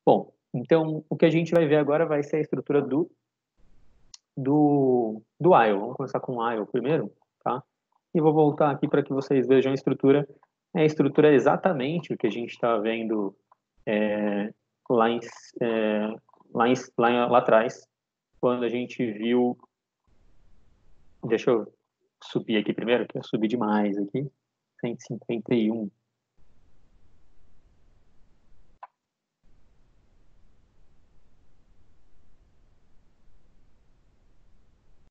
Bom, então o que a gente vai ver agora vai ser a estrutura do while. Vamos começar com o while primeiro, tá? E vou voltar aqui para que vocês vejam a estrutura. A estrutura é exatamente o que a gente está vendo lá, lá atrás, quando a gente viu... Deixa eu subir aqui primeiro, que eu subi demais aqui. 151.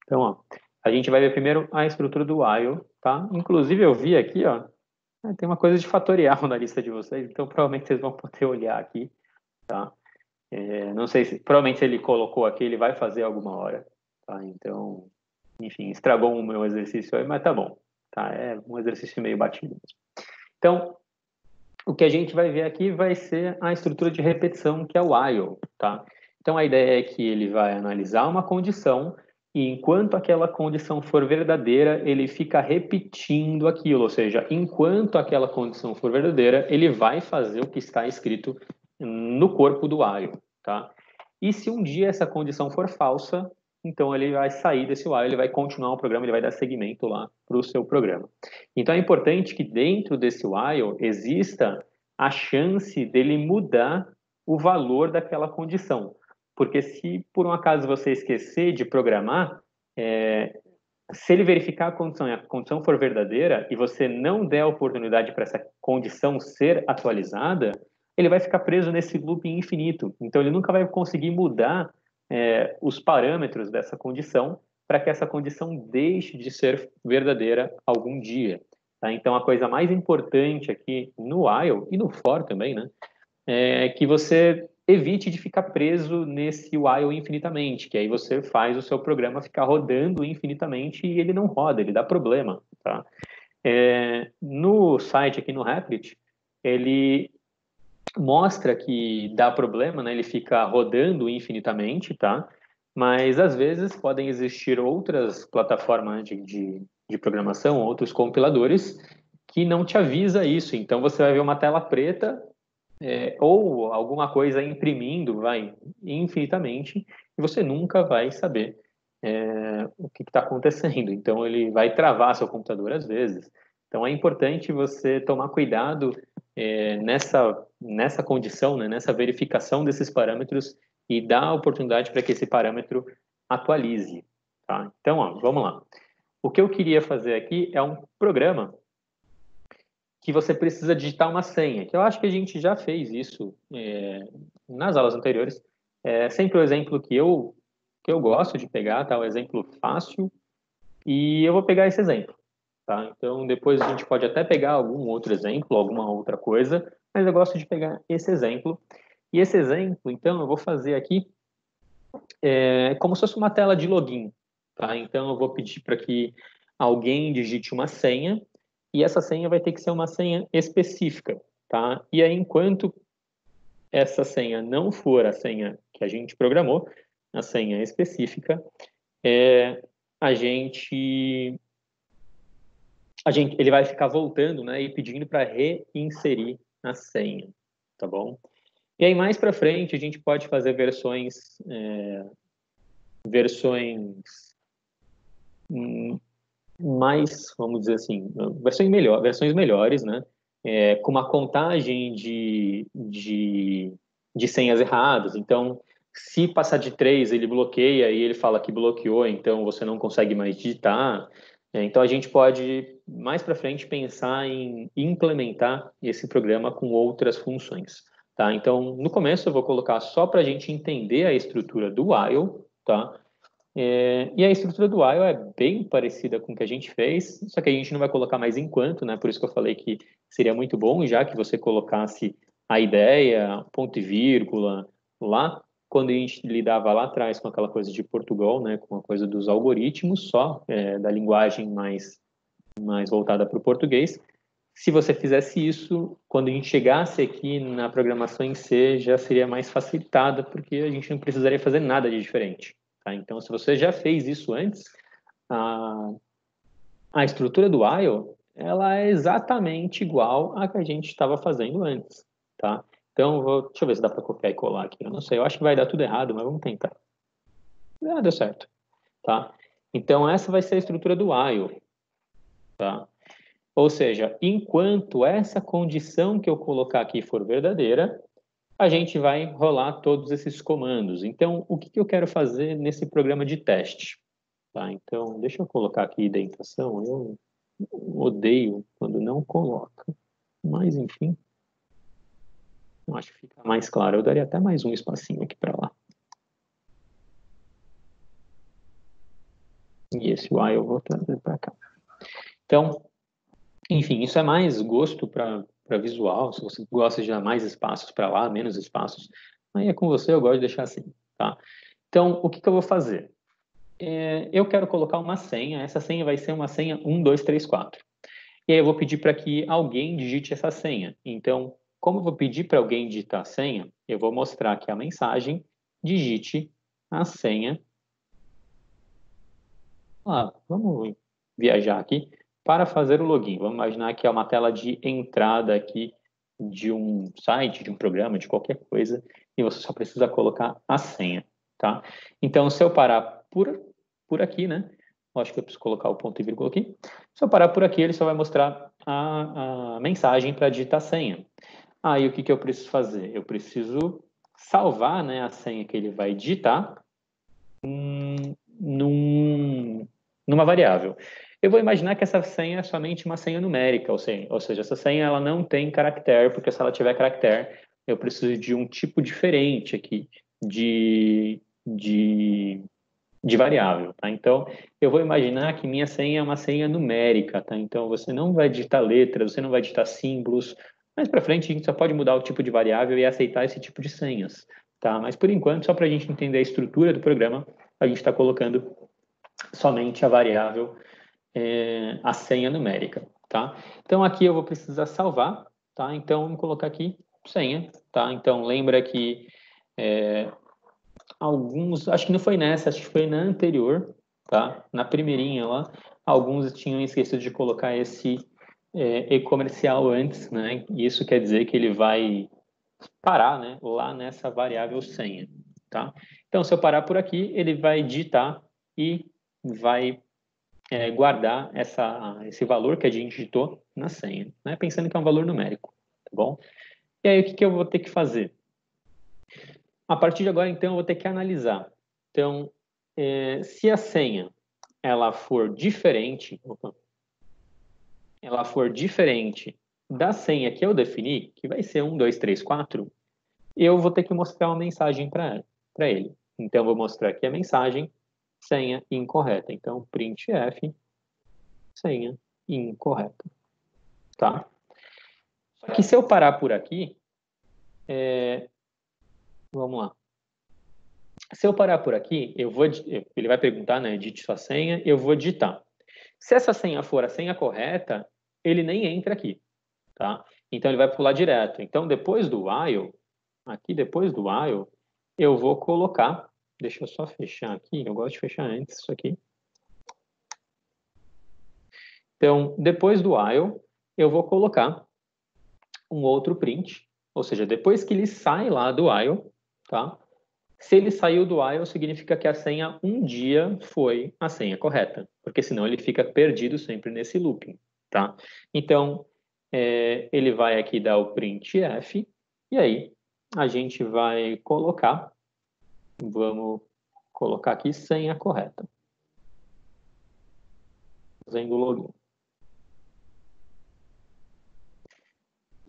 Então, ó, a gente vai ver primeiro a estrutura do while, tá? Inclusive, eu vi aqui, ó, tem uma coisa de fatorial na lista de vocês, então provavelmente vocês vão poder olhar aqui, tá? Não sei se, provavelmente se ele colocou aqui, ele vai fazer alguma hora, tá? Então, enfim, estragou o meu exercício aí, mas tá bom, tá? É um exercício meio batido mesmo. Então, o que a gente vai ver aqui vai ser a estrutura de repetição, que é o while, tá? Então, a ideia é que ele vai analisar uma condição e, enquanto aquela condição for verdadeira, ele fica repetindo aquilo, ou seja, enquanto aquela condição for verdadeira, ele vai fazer o que está escrito no corpo do while, tá? E se um dia essa condição for falsa, então ele vai sair desse while, ele vai continuar o programa, ele vai dar seguimento lá para o seu programa. Então é importante que dentro desse while exista a chance dele mudar o valor daquela condição. Porque se por um acaso você esquecer de programar, se ele verificar a condição e a condição for verdadeira e você não der a oportunidade para essa condição ser atualizada, ele vai ficar preso nesse loop infinito. Então ele nunca vai conseguir mudar os parâmetros dessa condição para que essa condição deixe de ser verdadeira algum dia. Tá? Então a coisa mais importante aqui no while e no for também, né, é que você evite de ficar preso nesse while infinitamente, que aí você faz o seu programa ficar rodando infinitamente e ele não roda, ele dá problema, tá? No site aqui no Replit, ele mostra que dá problema, né? Ele fica rodando infinitamente, tá? Mas às vezes podem existir outras plataformas de programação, outros compiladores que não te avisa isso. Então você vai ver uma tela preta ou alguma coisa imprimindo, vai, infinitamente, e você nunca vai saber o que está acontecendo. Então, ele vai travar seu computador às vezes. Então, é importante você tomar cuidado nessa condição, né, nessa verificação desses parâmetros e dar a oportunidade para que esse parâmetro atualize. Tá? Então, ó, vamos lá. O que eu queria fazer aqui é um programa que você precisa digitar uma senha, que eu acho que a gente já fez isso nas aulas anteriores. É sempre o exemplo que eu gosto de pegar, tá? O exemplo fácil, e eu vou pegar esse exemplo, tá? Então, depois a gente pode até pegar algum outro exemplo, alguma outra coisa, mas eu gosto de pegar esse exemplo. E esse exemplo, então, eu vou fazer aqui como se fosse uma tela de login, tá? Então, eu vou pedir para que alguém digite uma senha, e essa senha vai ter que ser uma senha específica, tá? E aí, enquanto essa senha não for a senha que a gente programou, a senha específica, a gente, ele vai ficar voltando, né, e pedindo para reinserir a senha, tá bom? E aí, mais para frente, a gente pode fazer versões mais, vamos dizer assim, versões melhores, né? Com uma contagem de senhas erradas. Então, se passar de 3, ele bloqueia e ele fala que bloqueou, então você não consegue mais digitar. Então, a gente pode, mais para frente, pensar em implementar esse programa com outras funções. Tá? Então, no começo, eu vou colocar só para a gente entender a estrutura do while, tá? E a estrutura do while é bem parecida com o que a gente fez, só que a gente não vai colocar mais enquanto, né? Por isso que eu falei que seria muito bom já que você colocasse a ideia, ponto e vírgula, lá, quando a gente lidava lá atrás com aquela coisa de Portugal, né? Com a coisa dos algoritmos só, da linguagem mais voltada para o português. Se você fizesse isso, quando a gente chegasse aqui na programação em C, já seria mais facilitada, porque a gente não precisaria fazer nada de diferente. Tá? Então, se você já fez isso antes, a, a estrutura do while, ela é exatamente igual à que a gente estava fazendo antes. Tá? Então, deixa eu ver se dá para copiar e colar aqui. Eu não sei, eu acho que vai dar tudo errado, mas vamos tentar. Ah, deu certo. Tá? Então, essa vai ser a estrutura do while. Tá? Ou seja, enquanto essa condição que eu colocar aqui for verdadeira, a gente vai rolar todos esses comandos. Então, o que eu quero fazer nesse programa de teste? Tá? Então, deixa eu colocar aqui indentação. Eu odeio quando não coloca. Mas, enfim, eu acho que fica mais claro. Eu daria até mais um espacinho aqui para lá. E esse while eu vou trazer para cá. Então, enfim, isso é mais gosto para visual. Se você gosta de dar mais espaços para lá, menos espaços, aí é com você, eu gosto de deixar assim, tá? Então, o que eu vou fazer? Eu quero colocar uma senha. Essa senha vai ser uma senha 1, 2, 3, 4. E aí eu vou pedir para que alguém digite essa senha. Então, como eu vou pedir para alguém digitar a senha, eu vou mostrar aqui a mensagem, digite a senha. Vamos viajar aqui para fazer o login. Vamos imaginar que é uma tela de entrada aqui de um site, de um programa, de qualquer coisa, e você só precisa colocar a senha, tá? Então, se eu parar por aqui, né? Acho que eu preciso colocar o ponto e vírgula aqui. Se eu parar por aqui, ele só vai mostrar a mensagem para digitar a senha. Aí, o que eu preciso fazer? Eu preciso salvar, né, a senha que ele vai digitar numa variável. Eu vou imaginar que essa senha é somente uma senha numérica, ou seja, essa senha ela não tem caractere, porque se ela tiver caractere, eu preciso de um tipo diferente aqui de variável, tá? Então, eu vou imaginar que minha senha é uma senha numérica, tá? Então, você não vai digitar letras, você não vai digitar símbolos. Mais para frente, a gente só pode mudar o tipo de variável e aceitar esse tipo de senhas, tá? Mas, por enquanto, só para a gente entender a estrutura do programa, a gente está colocando somente a variável, a senha numérica, tá? Então, aqui eu vou precisar salvar, tá? Então, vamos colocar aqui senha, tá? Então, lembra que alguns, acho que não foi nessa, acho que foi na anterior, tá? Na primeirinha lá, alguns tinham esquecido de colocar esse e-comercial antes, né? E isso quer dizer que ele vai parar, né, lá nessa variável senha, tá? Então, se eu parar por aqui, ele vai digitar e vai guardar esse valor que a gente digitou na senha, né? Pensando que é um valor numérico, tá bom? E aí, o que eu vou ter que fazer? A partir de agora, então, eu vou ter que analisar. Então, se a senha ela for diferente, da senha que eu defini, que vai ser 1, 2, 3, 4, eu vou ter que mostrar uma mensagem para ele. Então, eu vou mostrar aqui a mensagem, senha incorreta. Então, printf, senha incorreta. Tá? Só que se eu parar por aqui, vamos lá. Se eu parar por aqui, ele vai perguntar, né, digite sua senha, eu vou digitar. Se essa senha for a senha correta, ele nem entra aqui, tá? Então, ele vai pular direto. Então, depois do while, eu vou colocar, deixa eu só fechar aqui, eu gosto de fechar antes isso aqui. Então, depois do while, eu vou colocar um outro print, ou seja, depois que ele sai lá do while, tá? Se ele saiu do while, significa que a senha um dia foi a senha correta, porque senão ele fica perdido sempre nesse looping, tá? Então, ele vai aqui dar o printf, e aí a gente vai colocar, vamos colocar aqui senha correta. Fazendo login.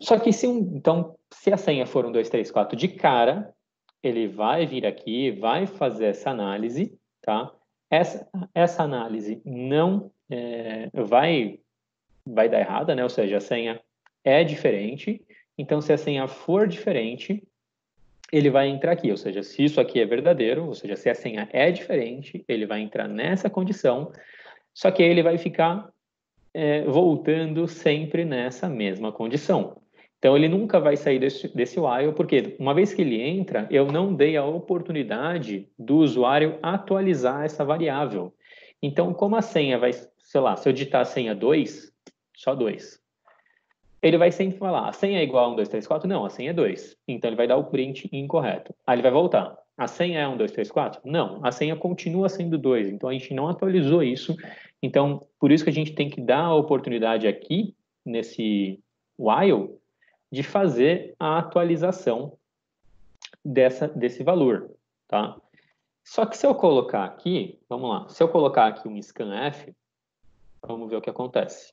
Só que então, se a senha for 1, 2, 3, 4 de cara, ele vai vir aqui, vai fazer essa análise, tá? Essa análise não vai dar errada, né? Ou seja, a senha é diferente. Então, se a senha for diferente, ele vai entrar aqui. Ou seja, se isso aqui é verdadeiro, ou seja, se a senha é diferente, ele vai entrar nessa condição. Só que aí ele vai ficar voltando sempre nessa mesma condição. Então, ele nunca vai sair desse while, porque uma vez que ele entra, eu não dei a oportunidade do usuário atualizar essa variável. Então, como a senha vai, sei lá, se eu digitar a senha 2, só 2. ele vai sempre falar, a senha é igual a 1, 2, 3, 4? Não, a senha é 2. Então, ele vai dar o print incorreto. Aí ele vai voltar. A senha é 1, 2, 3, 4? Não, a senha continua sendo 2. Então, a gente não atualizou isso. Então, por isso que a gente tem que dar a oportunidade aqui, nesse while, de fazer a atualização desse valor, tá? Só que se eu colocar aqui, vamos lá, se eu colocar aqui um scanf, vamos ver o que acontece.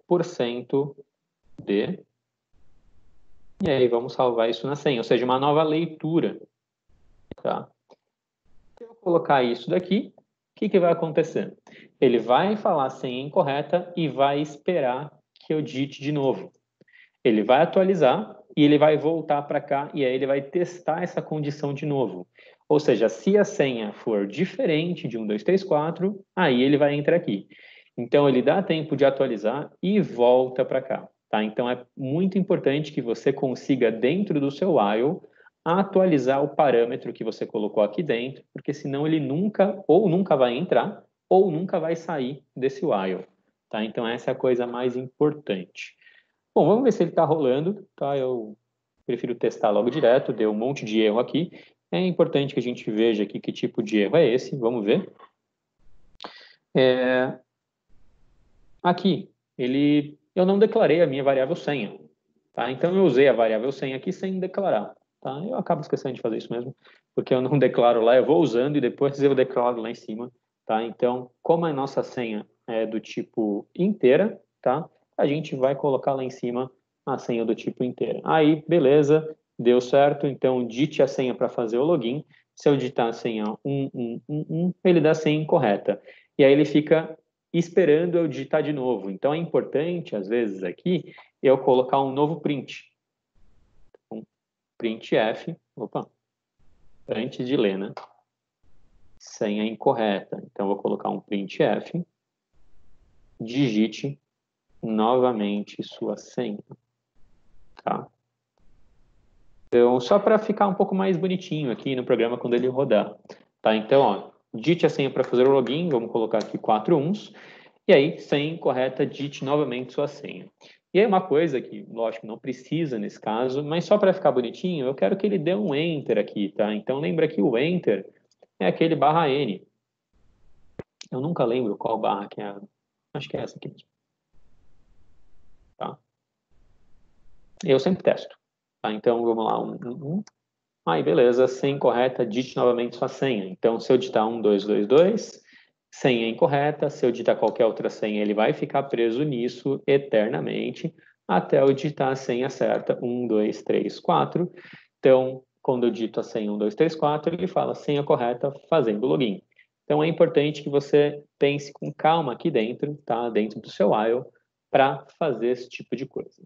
Porcento de, e aí vamos salvar isso na senha, ou seja, uma nova leitura, tá? Se eu colocar isso daqui, o que vai acontecer? Ele vai falar a senha incorreta e vai esperar que eu digite de novo. Ele vai atualizar e ele vai voltar para cá e aí ele vai testar essa condição de novo. Ou seja, se a senha for diferente de 1, 2, 3, 4, aí ele vai entrar aqui. Então, ele dá tempo de atualizar e volta para cá. Tá? Então, é muito importante que você consiga, dentro do seu while, atualizar o parâmetro que você colocou aqui dentro, porque senão ele nunca vai entrar, ou nunca vai sair desse while. Tá? Então, essa é a coisa mais importante. Bom, vamos ver se ele está rolando, tá? Eu prefiro testar logo direto, deu um monte de erro aqui. É importante que a gente veja aqui que tipo de erro é esse, vamos ver. Aqui, eu não declarei a minha variável senha, tá? Então, eu usei a variável senha aqui sem declarar, tá? Eu acabo esquecendo de fazer isso mesmo, porque eu não declaro lá, eu vou usando e depois eu declaro lá em cima, tá? Então, como a nossa senha é do tipo inteira, tá? A gente vai colocar lá em cima a senha do tipo inteira. Aí, beleza, deu certo, então dite a senha para fazer o login. Se eu digitar a senha 1111, ele dá a senha incorreta. E aí ele fica esperando eu digitar de novo. Então, é importante, às vezes, aqui, eu colocar um novo print. Então, printf, antes de ler, né? Senha incorreta. Então, eu vou colocar um printf, digite novamente sua senha, tá? Então, só para ficar um pouco mais bonitinho aqui no programa quando ele rodar, tá? Então, ó, digite a senha para fazer o login, vamos colocar aqui 4 uns, e aí, senha incorreta, digite novamente sua senha. E aí uma coisa que, lógico, não precisa nesse caso, mas só para ficar bonitinho, eu quero que ele dê um Enter aqui, tá? Então lembra que o Enter é aquele /N. Eu nunca lembro qual barra que é. Acho que é essa aqui mesmo. Tá? Eu sempre testo. Tá? Então vamos lá. Aí beleza, senha incorreta, digite novamente sua senha. Então se eu digitar 1222, senha incorreta, se eu digitar qualquer outra senha, ele vai ficar preso nisso eternamente, até eu digitar a senha certa, 1, 2, 3, 4. Então, quando eu digito a senha 1, 2, 3, 4, ele fala senha correta fazendo login. Então, é importante que você pense com calma aqui dentro, tá? Dentro do seu while, para fazer esse tipo de coisa.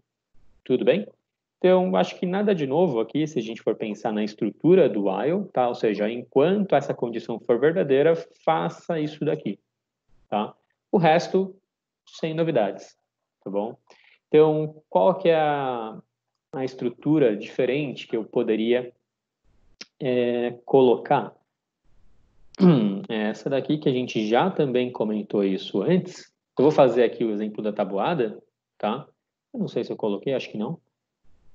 Tudo bem? Então, acho que nada de novo aqui, se a gente for pensar na estrutura do while, tá? Ou seja, enquanto essa condição for verdadeira, faça isso daqui, tá? O resto, sem novidades, tá bom? Então, qual que é a estrutura diferente que eu poderia colocar? Essa daqui que a gente já também comentou isso antes. Eu vou fazer aqui o exemplo da tabuada, tá? Eu não sei se eu coloquei, acho que não.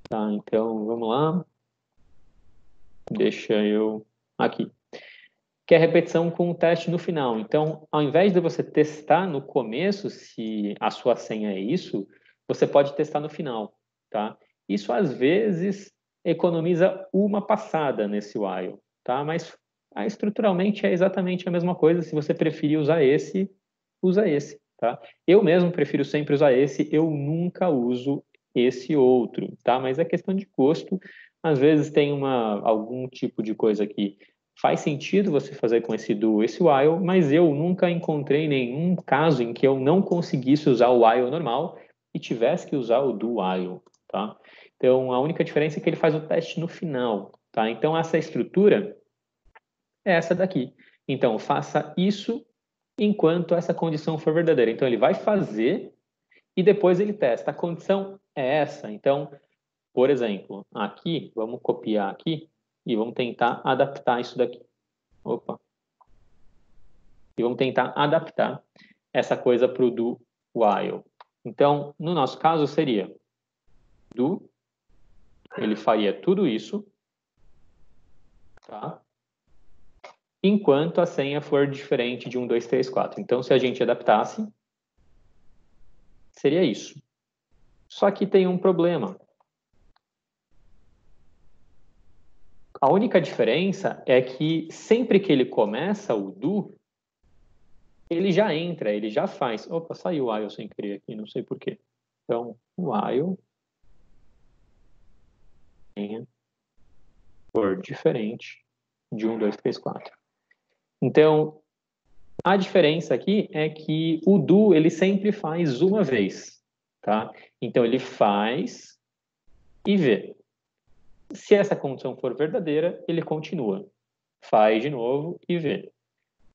Tá, então vamos lá. Deixa eu... Aqui. Que é a repetição com o teste no final. Então, ao invés de você testar no começo se a sua senha é isso, você pode testar no final, tá? Isso, às vezes, economiza uma passada nesse while, tá? Mas estruturalmente é exatamente a mesma coisa. Se você preferir usar esse, usa esse, tá? Eu mesmo prefiro sempre usar esse, eu nunca uso esse outro, tá? Mas é questão de gosto. Às vezes tem algum tipo de coisa que faz sentido você fazer com esse do, esse while, mas eu nunca encontrei nenhum caso em que eu não conseguisse usar o while normal e tivesse que usar o do while, tá? Então, a única diferença é que ele faz o teste no final, tá? Então, essa estrutura é essa daqui. Então, faça isso enquanto essa condição for verdadeira. Então, ele vai fazer e depois ele testa. A condição é essa. Então, por exemplo, aqui, vamos copiar aqui e vamos tentar adaptar isso daqui. Opa. E vamos tentar adaptar essa coisa para o do while. Então, no nosso caso, seria do, ele faria tudo isso, tá? Enquanto a senha for diferente de 1, 2, 3, 4. Então, se a gente adaptasse, seria isso. Só que tem um problema. A única diferença é que sempre que ele começa o do, ele já entra, ele já faz. Opa, saiu o while sem querer aqui, não sei por quê. Então, while for diferente de 1, 2, 3, 4. Então, a diferença aqui é que o do, ele sempre faz uma vez, tá? Então, ele faz e vê. Se essa condição for verdadeira, ele continua. Faz de novo e vê.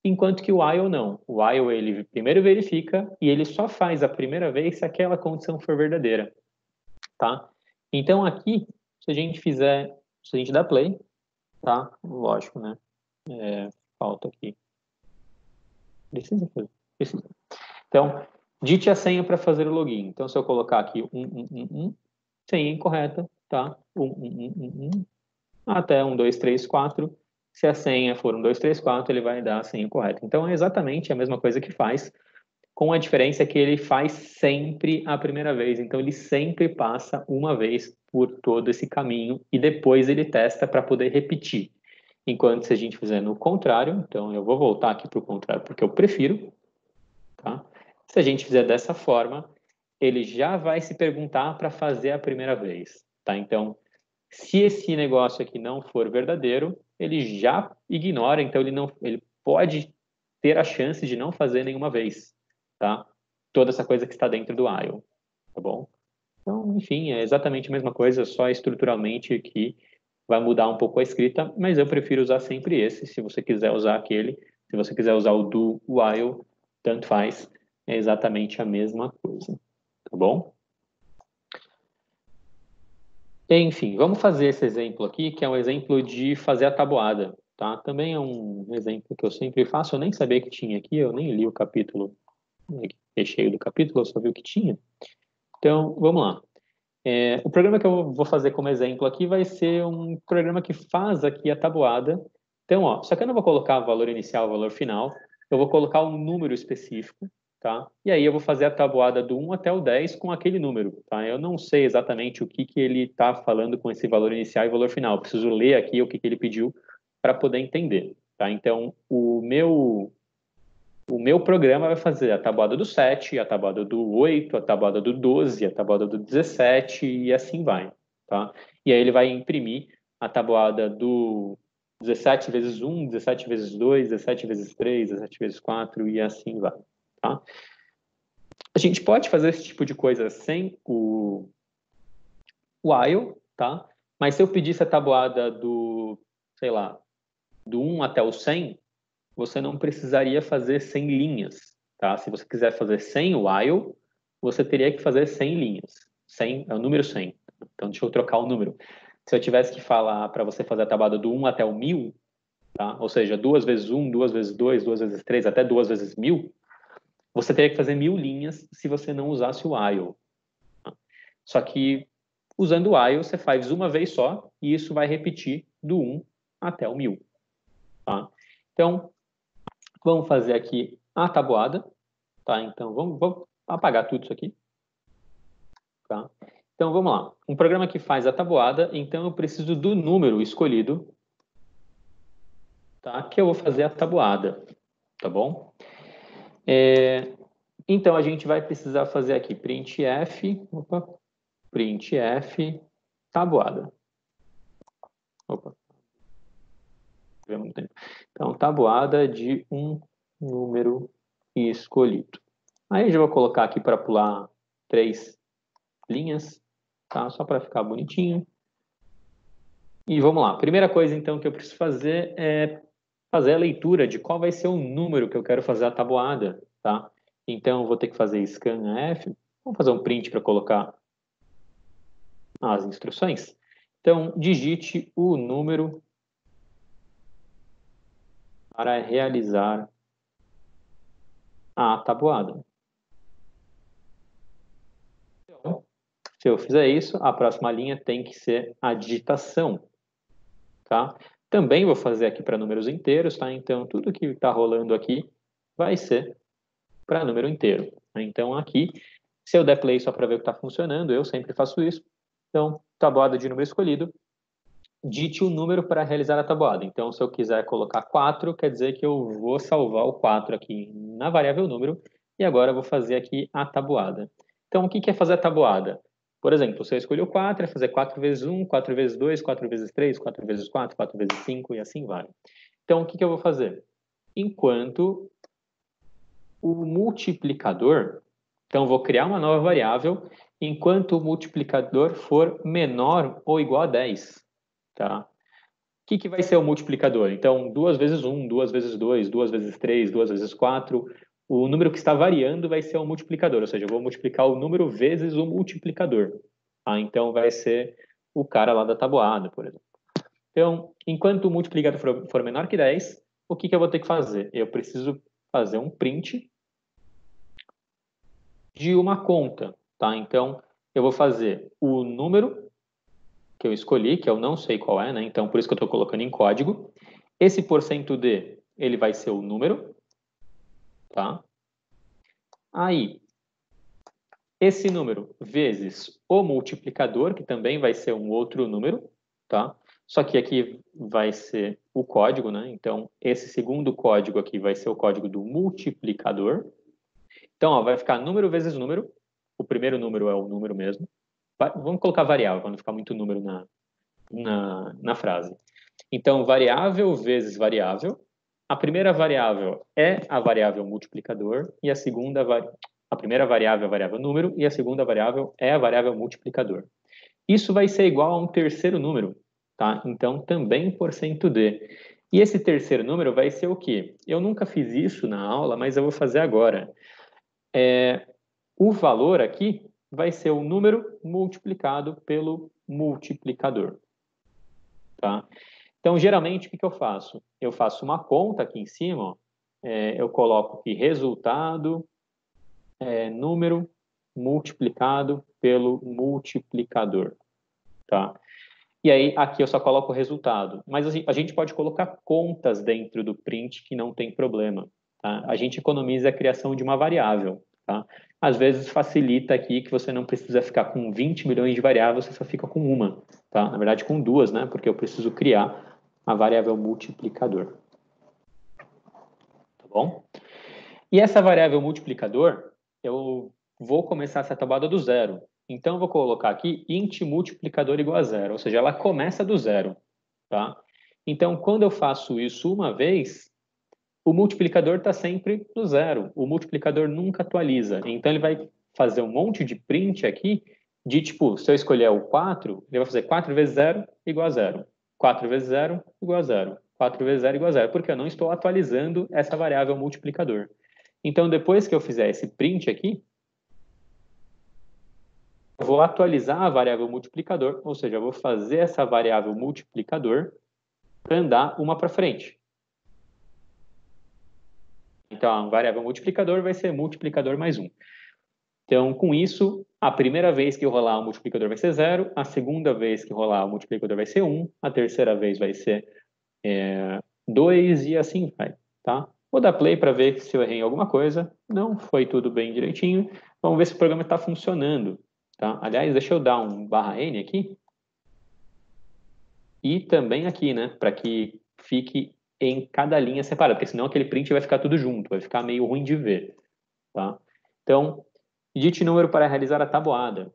Enquanto que o while não. O while ele primeiro verifica e ele só faz a primeira vez se aquela condição for verdadeira, tá? Então aqui, se a gente fizer, se a gente der play, tá? Lógico, né? Falta aqui. Precisa fazer. Precisa. Então, dite a senha para fazer o login. Então, se eu colocar aqui 1, senha incorreta, tá? 1, até 1, 2, 3, 4. Se a senha for 1, 2, 3, 4, ele vai dar a senha correta. Então, é exatamente a mesma coisa que faz, com a diferença que ele faz sempre a primeira vez. Então, ele sempre passa uma vez por todo esse caminho e depois ele testa para poder repetir. Enquanto se a gente fizer no contrário, então eu vou voltar aqui para o contrário porque eu prefiro, tá? Se a gente fizer dessa forma, ele já vai se perguntar para fazer a primeira vez, tá? Então, se esse negócio aqui não for verdadeiro, ele já ignora, então ele pode ter a chance de não fazer nenhuma vez, tá? Toda essa coisa que está dentro do while, tá bom? Então, enfim, é exatamente a mesma coisa, só estruturalmente que vai mudar um pouco a escrita, mas eu prefiro usar sempre esse, se você quiser usar aquele, se você quiser usar o do while, tanto faz, é exatamente a mesma coisa, tá bom? Enfim, vamos fazer esse exemplo aqui, que é um exemplo de fazer a tabuada, tá? Também é um exemplo que eu sempre faço, eu nem sabia que tinha aqui, eu nem li o capítulo, recheio do capítulo, eu só vi o que tinha. Então, vamos lá. O programa que eu vou fazer como exemplo aqui vai ser um programa que faz aqui a tabuada. Então, ó, só que eu não vou colocar valor inicial, valor final, eu vou colocar um número específico, tá? E aí eu vou fazer a tabuada do 1 até o 10 com aquele número, tá? Eu não sei exatamente o que ele está falando com esse valor inicial e valor final. Eu preciso ler aqui o que ele pediu para poder entender, tá? Então, o meu programa vai fazer a tabuada do 7, a tabuada do 8, a tabuada do 12, a tabuada do 17 e assim vai, tá? E aí ele vai imprimir a tabuada do 17 vezes 1, 17 vezes 2, 17 vezes 3, 17 vezes 4 e assim vai, tá? A gente pode fazer esse tipo de coisa sem o while, tá? Mas se eu pedisse a tabuada do, sei lá, do 1 até o 100, você não precisaria fazer 100 linhas, tá? Se você quiser fazer 100 while, você teria que fazer 100 linhas. 100 é o número 100. Então, deixa eu trocar o número. Se eu tivesse que falar para você fazer a tabuada do 1 até o 1000, tá? Ou seja, 2 vezes 1, 2 vezes 2, 2 vezes 3, até 2 vezes 1000, você teria que fazer 1000 linhas se você não usasse o while. Tá? Só que, usando o while, você faz uma vez só e isso vai repetir do 1 até o 1000. Tá? Então, vamos fazer aqui a tabuada, tá? Então, vamos apagar tudo isso aqui, tá? Então, vamos lá. Um programa que faz a tabuada, então eu preciso do número escolhido, tá? Que eu vou fazer a tabuada, tá bom? Então, a gente vai precisar fazer aqui printf tabuada. Opa, então, tabuada de um número escolhido. Aí, eu já vou colocar aqui para pular 3 linhas, tá? Só para ficar bonitinho. E vamos lá. Primeira coisa, então, que eu preciso fazer é fazer a leitura de qual vai ser o número que eu quero fazer a tabuada, tá? Então, eu vou ter que fazer scanf. Vamos fazer um print para colocar as instruções. Então, digite o número para realizar a tabuada. Se eu fizer isso, a próxima linha tem que ser a digitação, tá? Também vou fazer aqui para números inteiros, tá? Então, tudo que está rolando aqui vai ser para número inteiro. Então, aqui, se eu der play só para ver o que está funcionando, eu sempre faço isso. Então, tabuada de número escolhido, dite o número para realizar a tabuada. Então, se eu quiser colocar 4, quer dizer que eu vou salvar o 4 aqui na variável número, e agora eu vou fazer aqui a tabuada. Então, o que é fazer a tabuada? Por exemplo, se eu escolher o 4, é fazer 4 vezes 1, 4 vezes 2, 4 vezes 3, 4 vezes 4, 4 vezes 5 e assim vai. Então, o que eu vou fazer? Enquanto o multiplicador, então vou criar uma nova variável, enquanto o multiplicador for menor ou igual a 10. Tá? O que vai ser o multiplicador? Então, 2 vezes 1, 2 vezes 2, 2 vezes 3, 2 vezes 4. O número que está variando vai ser o multiplicador, ou seja, eu vou multiplicar o número vezes o multiplicador. Tá? Então, vai ser o cara lá da tabuada, por exemplo. Então, enquanto o multiplicador for menor que 10, o que eu vou ter que fazer? Eu preciso fazer um print de uma conta. Tá? Então, eu vou fazer o número que eu escolhi, que eu não sei qual é, né? Então, por isso que eu estou colocando em código. Esse %d, ele vai ser o número, tá? Aí, esse número vezes o multiplicador, que também vai ser um outro número, tá? Só que aqui vai ser o código, né? Então, esse segundo código aqui vai ser o código do multiplicador. Então, ó, vai ficar número vezes número. O primeiro número é o número mesmo. Vamos colocar variável, para não ficar muito número na frase. Então, variável vezes variável. A primeira variável é a variável multiplicador e a primeira variável é a variável número e a segunda variável é a variável multiplicador. Isso vai ser igual a um terceiro número, tá? Então, também %d. E esse terceiro número vai ser o quê? Eu nunca fiz isso na aula, mas eu vou fazer agora. O valor aqui vai ser o número multiplicado pelo multiplicador, tá? Então, geralmente, o que eu faço? Eu faço uma conta aqui em cima, ó, eu coloco aqui resultado, número multiplicado pelo multiplicador, tá? E aí, aqui eu só coloco o resultado. Mas a gente pode colocar contas dentro do print que não tem problema, tá? A gente economiza a criação de uma variável, tá? Às vezes facilita aqui que você não precisa ficar com 20 milhões de variáveis, você só fica com uma, tá? Na verdade, com duas, né? Porque eu preciso criar a variável multiplicador. Tá bom? E essa variável multiplicador, eu vou começar essa tabuada do zero. Então, eu vou colocar aqui int multiplicador igual a zero, ou seja, ela começa do zero. Tá? Então, quando eu faço isso uma vez, o multiplicador está sempre no zero. O multiplicador nunca atualiza. Então, ele vai fazer um monte de print aqui de tipo, se eu escolher o 4, ele vai fazer 4 vezes 0 igual a 0. 4 vezes 0 igual a 0. 4 vezes 0 igual a 0, porque eu não estou atualizando essa variável multiplicador. Então, depois que eu fizer esse print aqui, eu vou atualizar a variável multiplicador, ou seja, eu vou fazer essa variável multiplicador andar uma para frente. Então, a variável multiplicador vai ser multiplicador mais 1. Então, com isso, a primeira vez que eu rolar o multiplicador vai ser 0, a segunda vez que rolar o multiplicador vai ser 1, a terceira vez vai ser 2 e assim vai, tá? Vou dar play para ver se eu errei em alguma coisa. Não foi tudo bem direitinho. Vamos ver se o programa está funcionando, tá? Aliás, deixa eu dar um /n aqui. E também aqui, né? Para que fique em cada linha separada, porque senão aquele print vai ficar tudo junto, vai ficar meio ruim de ver, tá? Então, digite número para realizar a tabuada.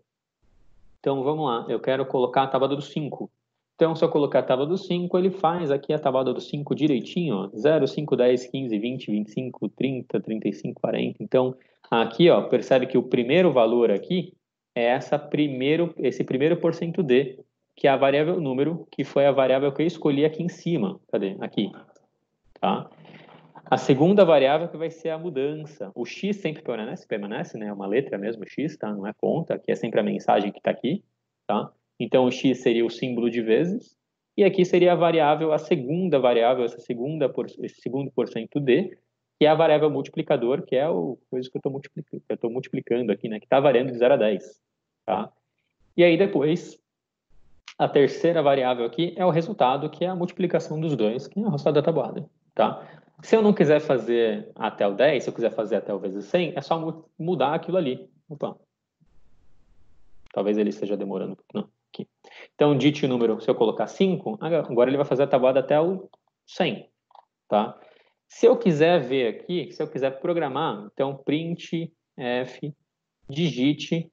Então, vamos lá. Eu quero colocar a tabuada do 5. Então, se eu colocar a tabuada do 5, ele faz aqui a tabuada do 5 direitinho, ó. 0, 5, 10, 15, 20, 25, 30, 35, 40. Então, aqui, ó, percebe que o primeiro valor aqui é esse primeiro %d, que é a variável número, que foi a variável que eu escolhi aqui em cima. Cadê? Aqui. Tá? A segunda variável que vai ser a mudança. O x sempre permanece, né? É uma letra mesmo, x, tá? Não é conta, que é sempre a mensagem que está aqui, tá? Então, o x seria o símbolo de vezes, e aqui seria a variável, a segunda variável, esse segundo %d, que é a variável multiplicador, que é o coisa que eu estou multiplicando aqui, né? Que está variando de 0 a 10, tá? E aí depois, a terceira variável aqui é o resultado, que é a multiplicação dos dois, que é o resultado da tabuada, tá? Se eu não quiser fazer até o 10, se eu quiser fazer até o vezes 100, é só mudar aquilo ali. Opa. Talvez ele esteja demorando. Não, aqui. Então, dite o número, se eu colocar 5, agora ele vai fazer a tabuada até o 100, tá? Se eu quiser ver aqui, se eu quiser programar, então printf digite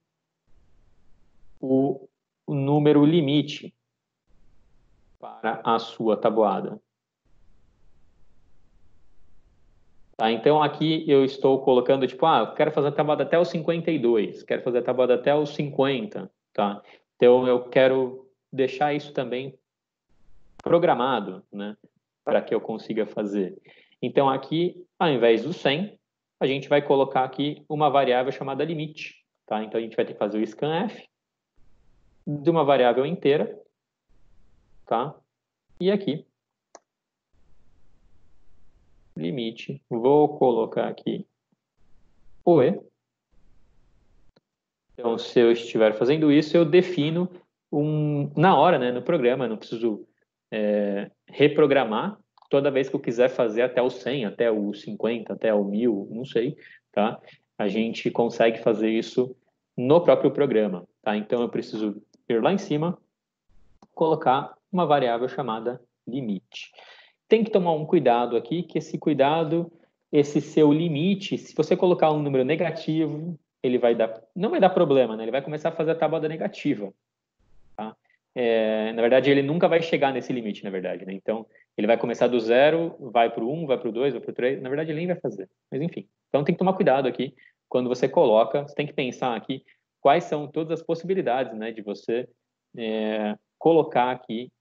o número limite para a sua tabuada. Tá? Então, aqui eu estou colocando, tipo, eu quero fazer a tabuada até o 52, quero fazer a tabuada até o 50, tá? Então, eu quero deixar isso também programado, né? Para que eu consiga fazer. Então, aqui, ao invés do 100, a gente vai colocar aqui uma variável chamada limite, tá? Então, a gente vai ter que fazer o scanf de uma variável inteira, tá? E aqui, limite, vou colocar aqui o e. Então, se eu estiver fazendo isso, eu defino na hora, né, no programa, não preciso reprogramar toda vez que eu quiser fazer até o 100, até o 50, até o 1000, não sei, tá? A gente consegue fazer isso no próprio programa, tá? Então, eu preciso ir lá em cima, colocar uma variável chamada limite. Tem que tomar um cuidado aqui, que esse cuidado, esse seu limite, se você colocar um número negativo, ele vai dar, não vai dar problema, né? Ele vai começar a fazer a tabuada negativa, tá? Na verdade, ele nunca vai chegar nesse limite, na verdade, né? Então, ele vai começar do 0, vai para o 1, vai para o 2, vai para o 3, na verdade, ele nem vai fazer, mas enfim. Então, tem que tomar cuidado aqui, quando você coloca, você tem que pensar aqui quais são todas as possibilidades, né, de você colocar aqui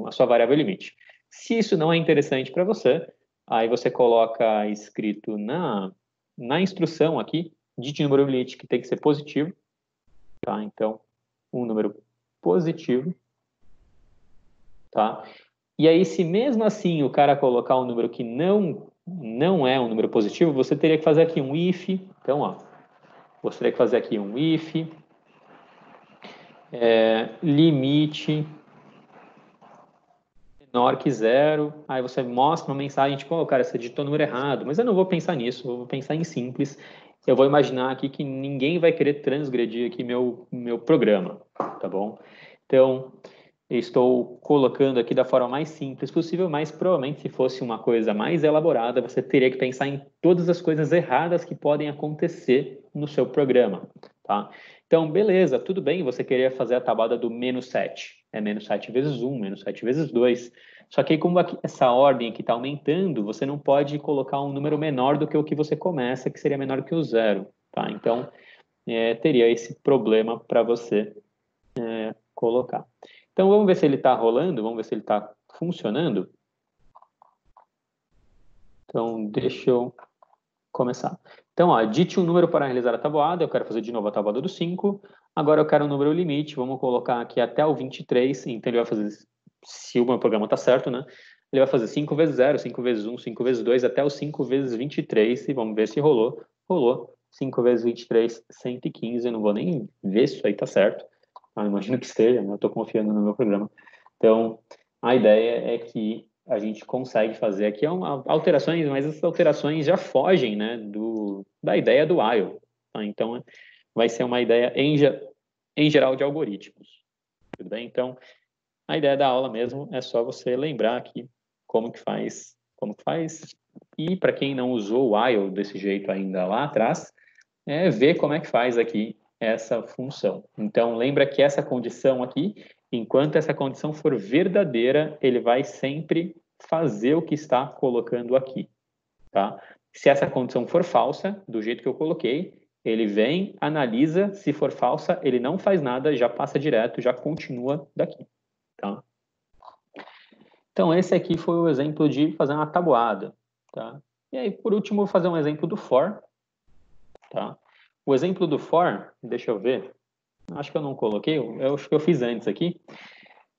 a sua variável limite. Se isso não é interessante para você, aí você coloca escrito na instrução aqui, dite número limite que tem que ser positivo, tá? Então, um número positivo, tá? E aí, se mesmo assim o cara colocar um número que não é um número positivo, você teria que fazer aqui um if. Então, ó, você teria que fazer aqui um if limite menor que zero, aí você mostra uma mensagem tipo, cara, você digitou o número errado, mas eu não vou pensar nisso, eu vou pensar em simples, eu vou imaginar aqui que ninguém vai querer transgredir aqui meu programa, tá bom? Então, eu estou colocando aqui da forma mais simples possível, mas provavelmente se fosse uma coisa mais elaborada, você teria que pensar em todas as coisas erradas que podem acontecer no seu programa, tá? Então, beleza, tudo bem, você queria fazer a tabuada do menos 7. É menos 7 vezes 1, menos 7 vezes 2. Só que aí, como aqui, essa ordem aqui está aumentando, você não pode colocar um número menor do que o que você começa, que seria menor que o zero, tá? Então, teria esse problema para você colocar. Então, vamos ver se ele está rolando, vamos ver se ele está funcionando. Então, deixa eu começar. Então, ó, dite um número para realizar a tabuada. Eu quero fazer de novo a tabuada do 5. Agora eu quero um número limite. Vamos colocar aqui até o 23. Então, ele vai fazer, se o meu programa está certo, né? Ele vai fazer 5 vezes 0, 5 vezes 1, 5 vezes 2, até o 5 vezes 23. E vamos ver se rolou. Rolou. 5 vezes 23, 115. Eu não vou nem ver se isso aí está certo. Imagino que esteja, né? Eu estou confiando no meu programa. Então, a ideia é que a gente consegue fazer aqui alterações, mas essas alterações já fogem, né, da ideia do while. Tá? Então, vai ser uma ideia em geral de algoritmos. Tudo bem? Então, a ideia da aula mesmo é só você lembrar aqui como que faz. E para quem não usou o while desse jeito ainda lá atrás, ver como é que faz aqui essa função. Então, lembra que essa condição aqui, enquanto essa condição for verdadeira, ele vai sempre fazer o que está colocando aqui, tá? Se essa condição for falsa, do jeito que eu coloquei, ele vem, analisa, se for falsa, ele não faz nada, já passa direto, já continua daqui, tá? Então, esse aqui foi o exemplo de fazer uma tabuada, tá? E aí, por último, vou fazer um exemplo do for, tá? O exemplo do for, deixa eu ver, acho que eu não coloquei, eu acho que eu fiz antes aqui,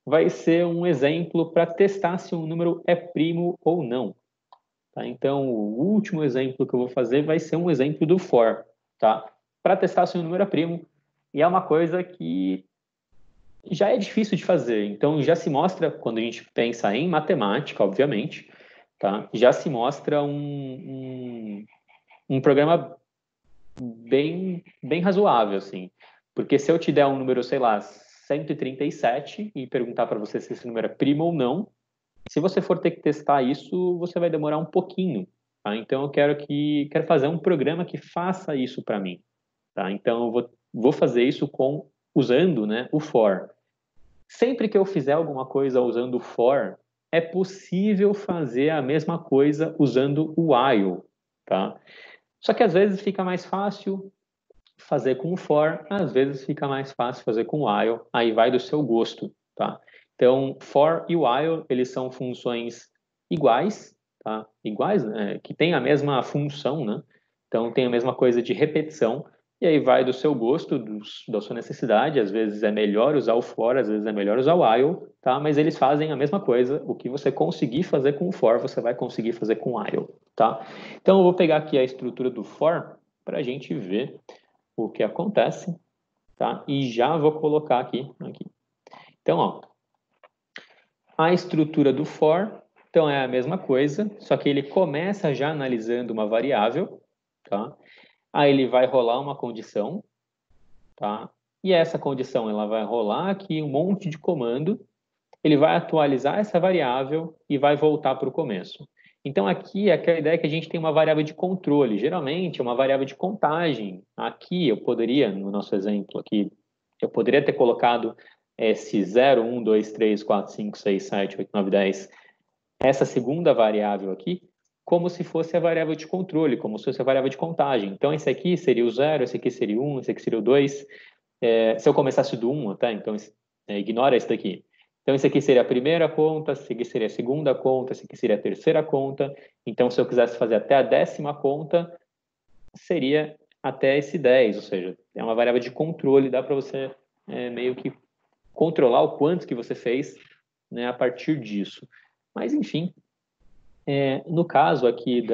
vai ser um exemplo para testar se um número é primo ou não. Tá? Então, o último exemplo que eu vou fazer vai ser um exemplo do for. Tá? para testar se o número é primo, e é uma coisa que já é difícil de fazer. Então, já se mostra, quando a gente pensa em matemática, obviamente, tá? Já se mostra um programa bem razoável, assim. Porque se eu te der um número, sei lá, 137 e perguntar para você se esse número é primo ou não, se você for ter que testar isso, você vai demorar um pouquinho, tá? Então eu quero fazer um programa que faça isso para mim, tá? Então eu vou fazer isso usando, né, o for. Sempre que eu fizer alguma coisa usando o for, é possível fazer a mesma coisa usando o while, tá? Só que às vezes fica mais fácil fazer com o for, às vezes fica mais fácil fazer com o while, aí vai do seu gosto, tá? Então, for e while, eles são funções iguais, tá? Iguais, né? Que têm a mesma função, né? Então, tem a mesma coisa de repetição, e aí vai do seu gosto, da sua necessidade, às vezes é melhor usar o for, às vezes é melhor usar o while, tá? Mas eles fazem a mesma coisa, o que você conseguir fazer com o for, você vai conseguir fazer com o while, tá? Então, eu vou pegar aqui a estrutura do for para a gente ver o que acontece, tá? E já vou colocar aqui. Então, ó, a estrutura do for, então é a mesma coisa, só que ele começa já analisando uma variável, tá? Aí ele vai rolar uma condição, tá? E essa condição, ela vai rolar aqui um monte de comando, ele vai atualizar essa variável e vai voltar para o começo. Então, aqui é aquela ideia que a gente tem uma variável de controle, geralmente é uma variável de contagem. Aqui eu poderia, no nosso exemplo aqui, eu poderia ter colocado esse 0, 1, 2, 3, 4, 5, 6, 7, 8, 9, 10, essa segunda variável aqui, como se fosse a variável de controle, como se fosse a variável de contagem. Então, esse aqui seria o 0, esse aqui seria o 1, esse aqui seria o 2. Se eu começasse do 1, tá? Então, ignora esse daqui. Então, esse aqui seria a primeira conta, esse aqui seria a segunda conta, esse aqui seria a terceira conta. Então, se eu quisesse fazer até a 10ª conta, seria até esse 10, ou seja, é uma variável de controle, dá para você meio que controlar o quanto que você fez, né, a partir disso. Mas, enfim, no caso aqui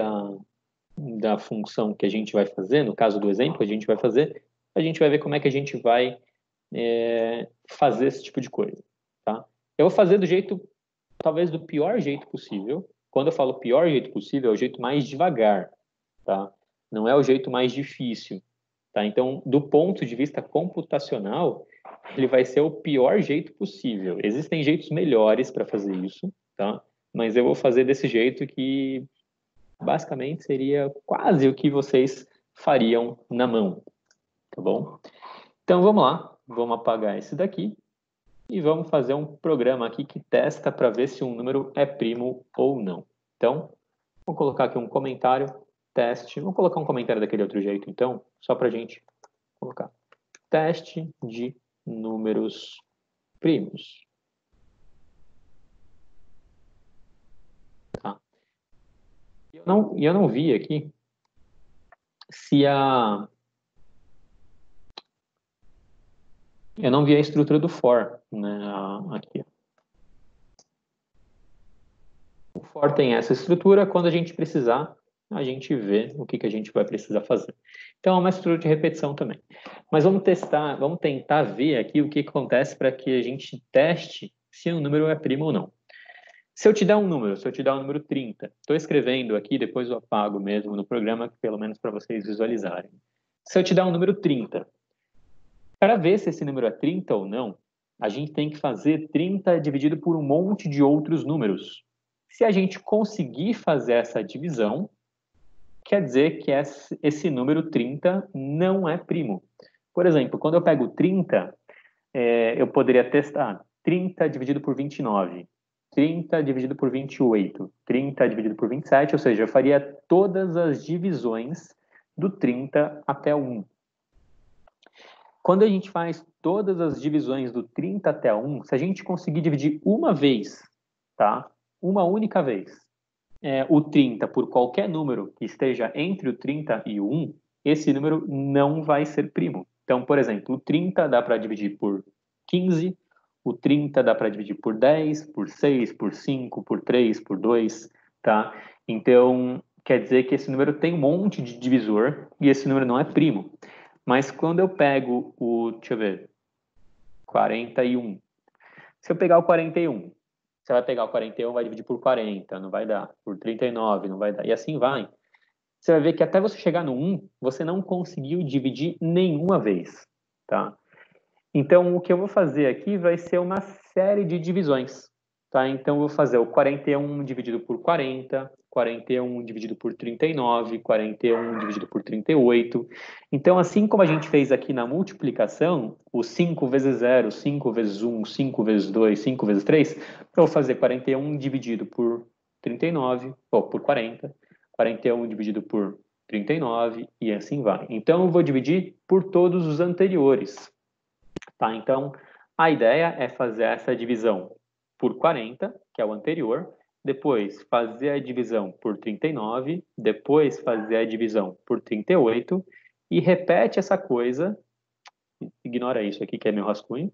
da função que a gente vai fazer, no caso do exemplo que a gente vai fazer, a gente vai ver como é que a gente vai fazer esse tipo de coisa, tá? Eu vou fazer do jeito, talvez do pior jeito possível. Quando eu falo pior jeito possível, é o jeito mais devagar, tá? Não é o jeito mais difícil, tá? Então, do ponto de vista computacional, ele vai ser o pior jeito possível. Existem jeitos melhores para fazer isso, tá? Mas eu vou fazer desse jeito que basicamente seria quase o que vocês fariam na mão, tá bom? Então vamos lá, vamos apagar esse daqui e vamos fazer um programa aqui que testa para ver se um número é primo ou não. Então, vou colocar aqui um comentário, teste. Vou colocar um comentário daquele outro jeito, então, só para a gente colocar. Teste de números primos. Tá. Eu não vi aqui se a... Eu não vi a estrutura do for, né, aqui. O for tem essa estrutura, quando a gente precisar, a gente vê o que a gente vai precisar fazer. Então, é uma estrutura de repetição também. Mas vamos tentar ver aqui o que acontece para que a gente teste se um número é primo ou não. Se eu te der um número, se eu te dar o número 30, estou escrevendo aqui, depois eu apago mesmo no programa, pelo menos para vocês visualizarem. Se eu te dar um número 30, para ver se esse número é 30 ou não, a gente tem que fazer 30 dividido por um monte de outros números. Se a gente conseguir fazer essa divisão, quer dizer que esse número 30 não é primo. Por exemplo, quando eu pego 30, eu poderia testar 30 dividido por 29, 30 dividido por 28, 30 dividido por 27, ou seja, eu faria todas as divisões do 30 até o 1. Quando a gente faz todas as divisões do 30 até 1, se a gente conseguir dividir uma vez, tá? Uma única vez, o 30 por qualquer número que esteja entre o 30 e o 1, esse número não vai ser primo. Então, por exemplo, o 30 dá para dividir por 15, o 30 dá para dividir por 10, por 6, por 5, por 3, por 2, tá? Então, quer dizer que esse número tem um monte de divisor e esse número não é primo. Mas quando eu pego deixa eu ver, 41. Se eu pegar o 41, você vai pegar o 41, vai dividir por 40, não vai dar. Por 39, não vai dar. E assim vai. Você vai ver que até você chegar no 1, você não conseguiu dividir nenhuma vez, tá? Então, o que eu vou fazer aqui vai ser uma série de divisões, tá? Então, eu vou fazer o 41 dividido por 40, 41 dividido por 39, 41 dividido por 38. Então, assim como a gente fez aqui na multiplicação, o 5 vezes 0, 5 vezes 1, 5 vezes 2, 5 vezes 3, eu vou fazer 41 dividido por 39, ou por 40, 41 dividido por 39 e assim vai. Então, eu vou dividir por todos os anteriores. Tá? Então, a ideia é fazer essa divisão por 40, que é o anterior, depois fazer a divisão por 39, depois fazer a divisão por 38 e repete essa coisa, ignora isso aqui que é meu rascunho,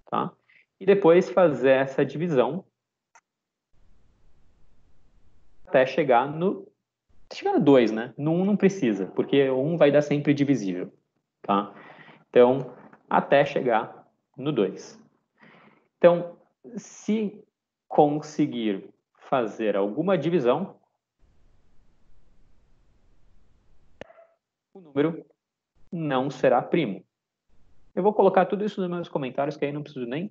tá? E depois fazer essa divisão até chegar no 2, né? No 1 não precisa, porque o 1 vai dar sempre divisível, tá? Então, até chegar no 2. Então, se conseguir fazer alguma divisão, o número não será primo. Eu vou colocar tudo isso nos meus comentários, que aí não preciso nem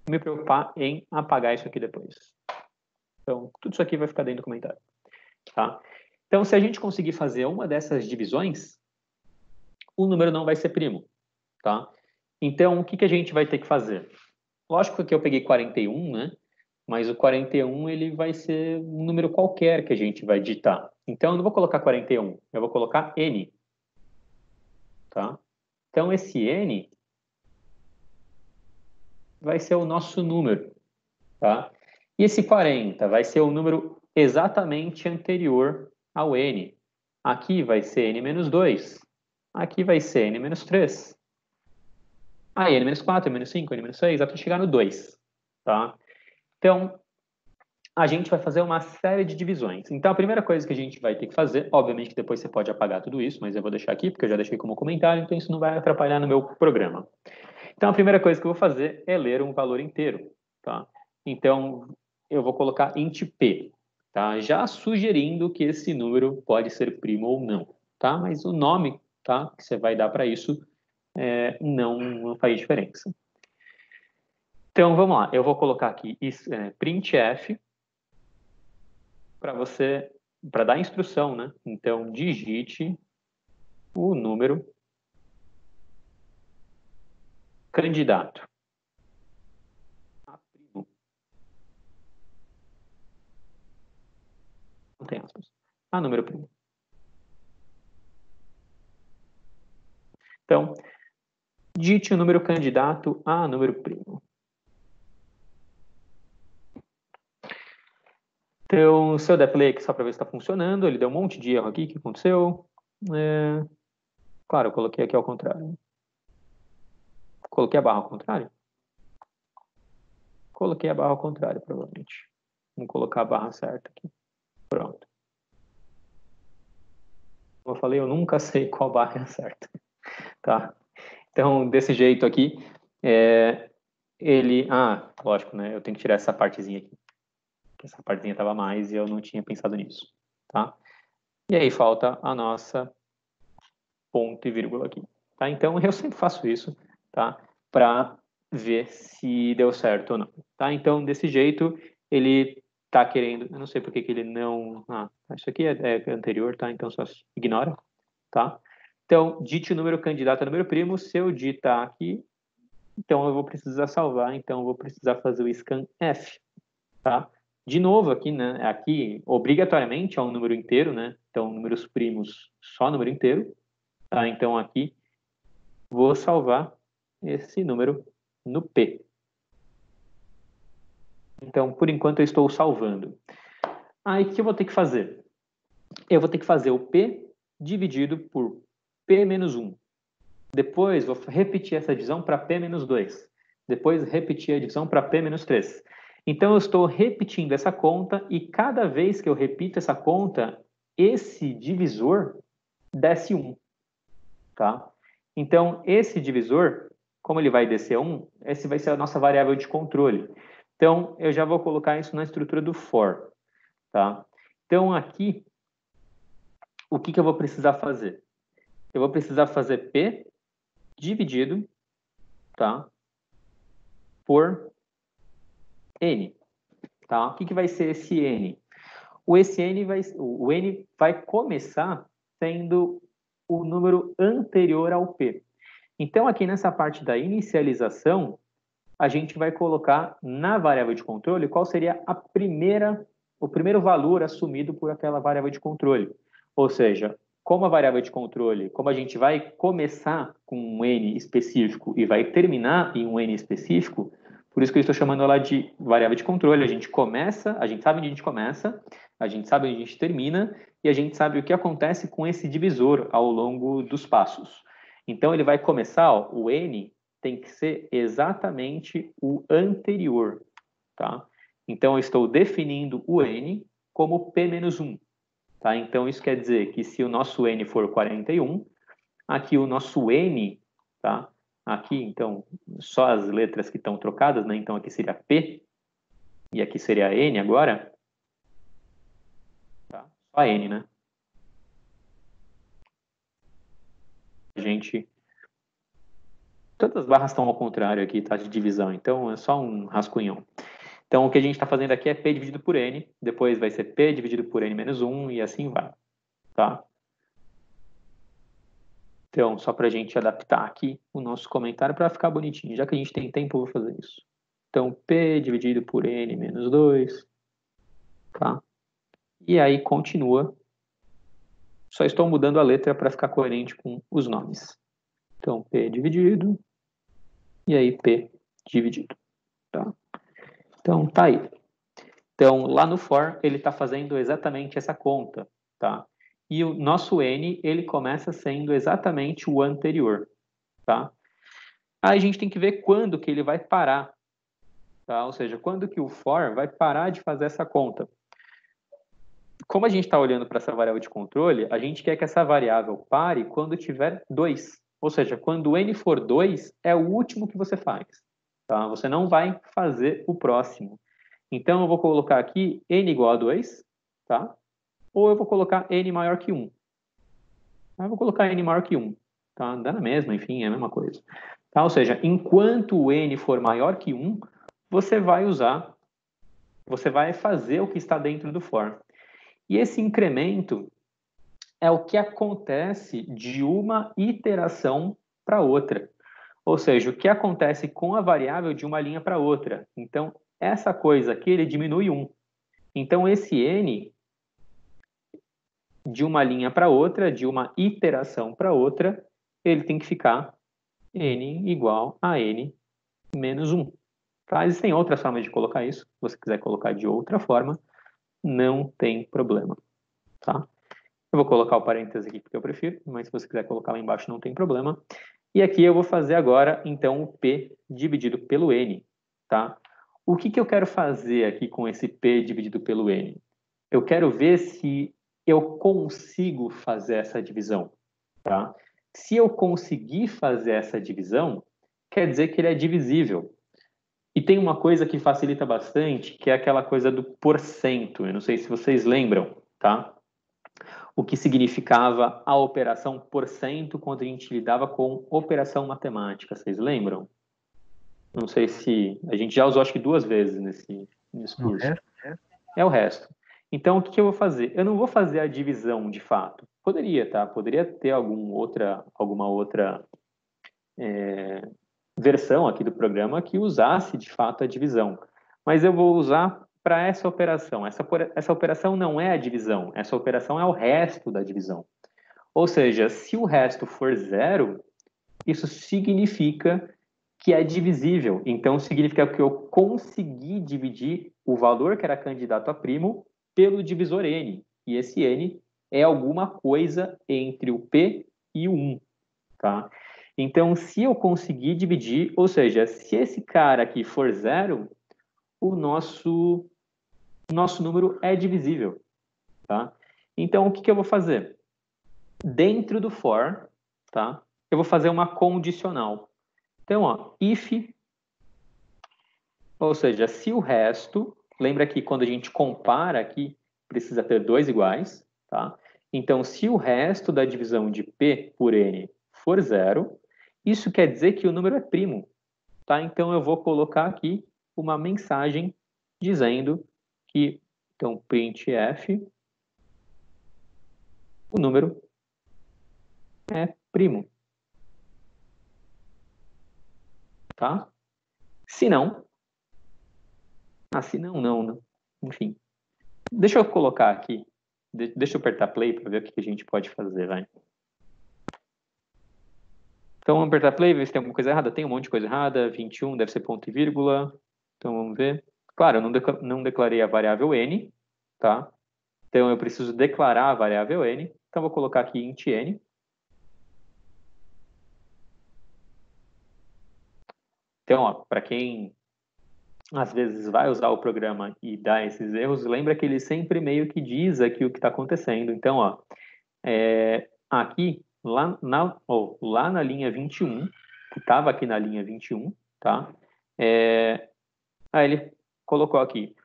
me preocupar em apagar isso aqui depois. Então, tudo isso aqui vai ficar dentro do comentário. Tá? Então, se a gente conseguir fazer uma dessas divisões, o número não vai ser primo. Tá? Então, o que a gente vai ter que fazer? Lógico que eu peguei 41, né? Mas o 41 ele vai ser um número qualquer que a gente vai digitar. Então, eu não vou colocar 41, eu vou colocar N. Tá? Então, esse N vai ser o nosso número. Tá? E esse 40 vai ser o número exatamente anterior ao N. Aqui vai ser N menos 2. Aqui vai ser N menos 3. Aí, N menos 4, N menos 5, N menos 6, até chegar no 2. Tá? Então, a gente vai fazer uma série de divisões. Então, a primeira coisa que a gente vai ter que fazer, obviamente que depois você pode apagar tudo isso, mas eu vou deixar aqui, porque eu já deixei como comentário, então isso não vai atrapalhar no meu programa. Então, a primeira coisa que eu vou fazer é ler um valor inteiro, tá? Então, eu vou colocar int p, tá? Já sugerindo que esse número pode ser primo ou não, tá? Mas o nome, tá, que você vai dar para isso não faz diferença. Então, vamos lá. Eu vou colocar aqui printf, para dar instrução, né? Então, digite o número candidato a primo. Não tem aspas. A número primo. Então, digite o número candidato a número primo. Então, se eu der play aqui só para ver se está funcionando, ele deu um monte de erro aqui, o que aconteceu? Claro, eu coloquei aqui ao contrário. Coloquei a barra ao contrário? Coloquei a barra ao contrário, provavelmente. Vamos colocar a barra certa aqui. Pronto. Como eu falei, eu nunca sei qual barra é a certa. Tá? Então, desse jeito aqui, lógico, né? Eu tenho que tirar essa partezinha aqui. Essa partezinha estava a mais e eu não tinha pensado nisso, tá? E aí falta a nossa ponto e vírgula aqui, tá? Então, eu sempre faço isso, tá? Para ver se deu certo ou não, tá? Então, desse jeito, ele tá querendo... Eu não sei por que ele não... isso aqui é anterior, tá? Então, só ignora, tá? Então, dite o número candidato a número primo. Se eu digitar aqui, então eu vou precisar salvar. Então, eu vou precisar fazer o scanf, tá? De novo aqui, né? Aqui, obrigatoriamente, é um número inteiro, né? Então, números primos, só número inteiro. Tá? Então, aqui, vou salvar esse número no P. Então, por enquanto, eu estou salvando. Aí, o que eu vou ter que fazer? Eu vou ter que fazer o P dividido por P menos 1. Depois, vou repetir essa divisão para P menos 2. Depois, repetir a divisão para P menos 3. Então, eu estou repetindo essa conta e cada vez que eu repito essa conta, esse divisor desce 1, tá? Então, esse divisor, como ele vai descer 1, esse vai ser a nossa variável de controle. Então, eu já vou colocar isso na estrutura do for, tá? Então, aqui, o que eu vou precisar fazer? Eu vou precisar fazer P dividido, tá? Por N, tá? O que vai ser esse N? O N vai começar sendo o número anterior ao P. Então, aqui nessa parte da inicialização, a gente vai colocar na variável de controle qual seria o primeiro valor assumido por aquela variável de controle. Ou seja, como a variável de controle, como a gente vai começar com um N específico e vai terminar em um N específico, por isso que eu estou chamando ela de variável de controle. A gente começa, a gente sabe onde a gente começa, a gente sabe onde a gente termina e a gente sabe o que acontece com esse divisor ao longo dos passos. Então, ele vai começar, ó, o N tem que ser exatamente o anterior, tá? Então, eu estou definindo o N como P menos 1, tá? Então, isso quer dizer que se o nosso N for 41, aqui o nosso N, tá? Aqui, então, só as letras que estão trocadas, né? Então, aqui seria P e aqui seria N agora. Tá? Só N, né? A gente... Todas as barras estão ao contrário aqui, tá? De divisão, então é só um rascunhão. Então, o que a gente está fazendo aqui é P dividido por N, depois vai ser P dividido por N menos 1 e assim vai, tá? Então, só para a gente adaptar aqui o nosso comentário para ficar bonitinho. Já que a gente tem tempo, eu vou fazer isso. Então, P dividido por N menos 2, tá? E aí continua. Só estou mudando a letra para ficar coerente com os nomes. Então, P dividido, e aí P dividido, tá? Então, tá aí. Então, lá no for, ele está fazendo exatamente essa conta, tá? E o nosso N, ele começa sendo exatamente o anterior, tá? Aí a gente tem que ver quando que ele vai parar, tá? Ou seja, quando que o for vai parar de fazer essa conta. Como a gente está olhando para essa variável de controle, a gente quer que essa variável pare quando tiver 2. Ou seja, quando o N for 2, é o último que você faz, tá? Você não vai fazer o próximo. Então, eu vou colocar aqui N igual a 2, tá? Ou eu vou colocar N maior que 1. Eu vou colocar N maior que 1. Tá? Dá na mesma, enfim, é a mesma coisa. Tá? Ou seja, enquanto o N for maior que 1, você vai fazer o que está dentro do for. E esse incremento é o que acontece de uma iteração para outra. Ou seja, o que acontece com a variável de uma linha para outra. Então, essa coisa aqui, ele diminui 1. Então, esse N, de uma linha para outra, de uma iteração para outra, ele tem que ficar N igual a N menos 1. Tá? Existem outras formas de colocar isso. Se você quiser colocar de outra forma, não tem problema. Tá? Eu vou colocar o parênteses aqui porque eu prefiro, mas se você quiser colocar lá embaixo, não tem problema. E aqui eu vou fazer agora, então, o P dividido pelo N. Tá? O que eu quero fazer aqui com esse P dividido pelo N? Eu quero ver se eu consigo fazer essa divisão. Tá? Se eu conseguir fazer essa divisão, quer dizer que ele é divisível. E tem uma coisa que facilita bastante, que é aquela coisa do porcento. Eu não sei se vocês lembram, tá? O que significava a operação porcento quando a gente lidava com operação matemática. Vocês lembram? Não sei se... A gente já usou, acho que 2 vezes nesse curso. É o resto. Então, o que eu vou fazer? Eu não vou fazer a divisão, de fato. Poderia, tá? Poderia ter alguma outra versão aqui do programa que usasse, de fato, a divisão. Mas eu vou usar para essa operação. Essa operação não é a divisão. Essa operação é o resto da divisão. Ou seja, se o resto for 0, isso significa que é divisível. Então, significa que eu consegui dividir o valor que era candidato a primo pelo divisor n. E esse n é alguma coisa entre o p e o 1. Tá? Então, se eu conseguir dividir, ou seja, se esse cara aqui for 0, o nosso número é divisível. Tá? Então, o que eu vou fazer? dentro do for, tá? Eu vou fazer uma condicional. Então, ó, if, ou seja, se o resto, lembra que quando a gente compara aqui, precisa ter dois iguais, tá? Então, se o resto da divisão de P por N for zero, isso quer dizer que o número é primo, tá? Então, eu vou colocar aqui uma mensagem dizendo que, então, printf, o número é primo, tá? Se não, se não, não. Enfim, deixa eu colocar aqui, deixa eu apertar play para ver o que a gente pode fazer, vai. Então, vamos apertar play, ver se tem alguma coisa errada. Tem um monte de coisa errada, 21 deve ser ponto e vírgula. Então, vamos ver. Claro, eu não declarei a variável n, tá? Então, eu preciso declarar a variável n. Então, vou colocar aqui int n. Então, ó, para quem às vezes vai usar o programa e dá esses erros, lembra que ele sempre meio que diz aqui o que está acontecendo. Então, ó, aqui, lá na linha 21, que estava aqui na linha 21, tá? Aí ele colocou aqui,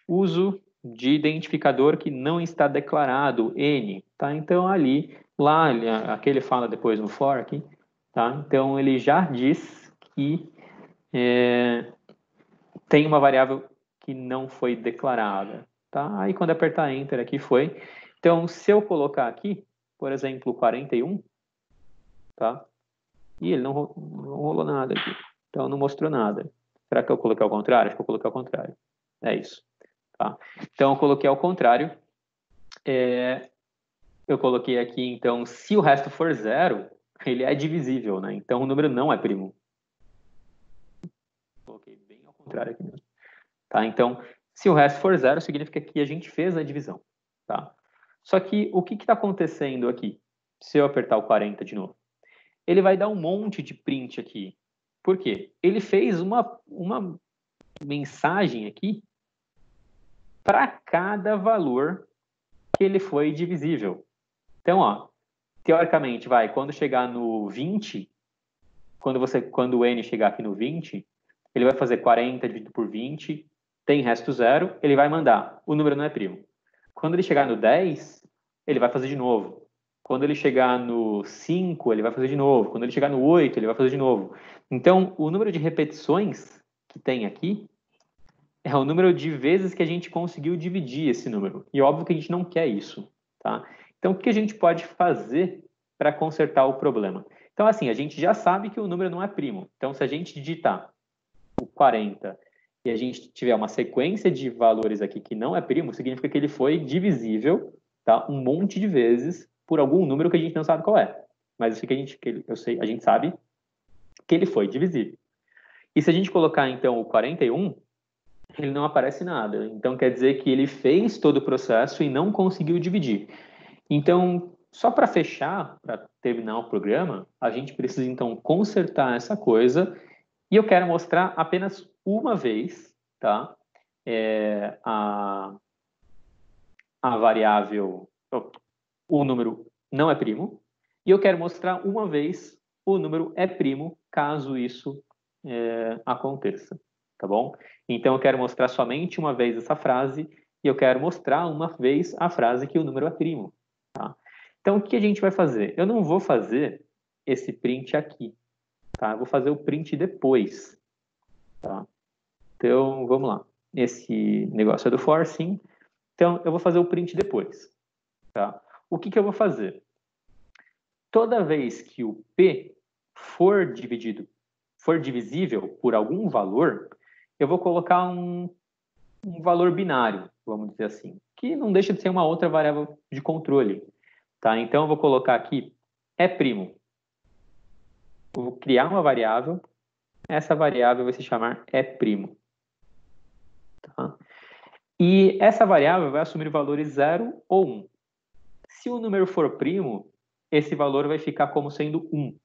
uso de identificador que não está declarado, N, tá? Então, aqui ele fala depois no for aqui, tá? Então, ele já diz que tem uma variável que não foi declarada, tá? Aí quando apertar Enter aqui foi. Então, se eu colocar aqui, por exemplo, 41, tá? E ele não rolou nada aqui. Então, não mostrou nada. Será que eu coloquei ao contrário? Acho que eu coloquei ao contrário. É isso, tá? Então, eu coloquei ao contrário. Eu coloquei aqui, então, se o resto for zero, ele é divisível, né? Então, o número não é primo. Coloquei bem ao contrário aqui mesmo. Tá? Então, se o resto for zero, significa que a gente fez a divisão. Tá? Só que o que está acontecendo aqui? Se eu apertar o 40 de novo. Ele vai dar um monte de print aqui. Por quê? Ele fez uma mensagem aqui para cada valor que ele foi divisível. Então, ó, teoricamente, quando chegar no 20, quando o n chegar aqui no 20, ele vai fazer 40 dividido por 20, tem resto zero, ele vai mandar. O número não é primo. Quando ele chegar no 10, ele vai fazer de novo. Quando ele chegar no 5, ele vai fazer de novo. Quando ele chegar no 8, ele vai fazer de novo. Então, o número de repetições que tem aqui é o número de vezes que a gente conseguiu dividir esse número. E óbvio que a gente não quer isso, tá? Então, o que a gente pode fazer para consertar o problema? Então, assim, a gente já sabe que o número não é primo. Então, se a gente digitar o 40 e a gente tiver uma sequência de valores aqui que não é primo, significa que ele foi divisível, tá? Um monte de vezes por algum número que a gente não sabe qual é. Mas isso que a gente sabe que ele foi divisível. E se a gente colocar, então, o 41, ele não aparece nada. Então, quer dizer que ele fez todo o processo e não conseguiu dividir. Então, só para fechar, para terminar o programa, a gente precisa, então, consertar essa coisa. E eu quero mostrar apenas uma vez, tá? A variável, o número não é primo. E eu quero mostrar uma vez o número é primo, caso isso aconteça, tá bom? Então, eu quero mostrar somente uma vez essa frase e eu quero mostrar uma vez a frase que o número é primo, tá? Então, o que a gente vai fazer? Eu não vou fazer esse print aqui, tá? Eu vou fazer o print depois, tá? Então, vamos lá. Esse negócio é do for, sim. Então, eu vou fazer o print depois, tá? O que eu vou fazer? Toda vez que o P for divisível por algum valor, eu vou colocar um valor binário, vamos dizer assim, que não deixa de ser uma outra variável de controle, tá? Então, eu vou colocar aqui é primo. Eu vou criar uma variável, essa variável vai se chamar é primo, tá? E essa variável vai assumir valores 0 ou 1. Se o número for primo, esse valor vai ficar como sendo 1.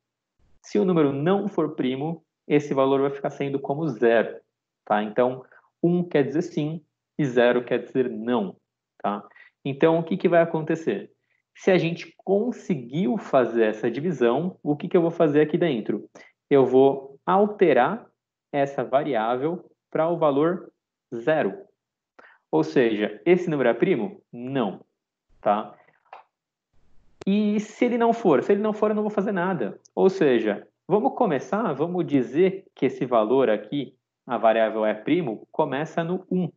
Se o número não for primo, esse valor vai ficar sendo como 0. Tá? Então, 1 quer dizer sim e 0 quer dizer não. Tá? Então, o que vai acontecer? Se a gente conseguiu fazer essa divisão, o que eu vou fazer aqui dentro? Eu vou alterar essa variável para o valor 0. Ou seja, esse número é primo? Não, tá? E se ele não for? Se ele não for, eu não vou fazer nada. Ou seja, vamos dizer que esse valor aqui, a variável é primo, começa no 1,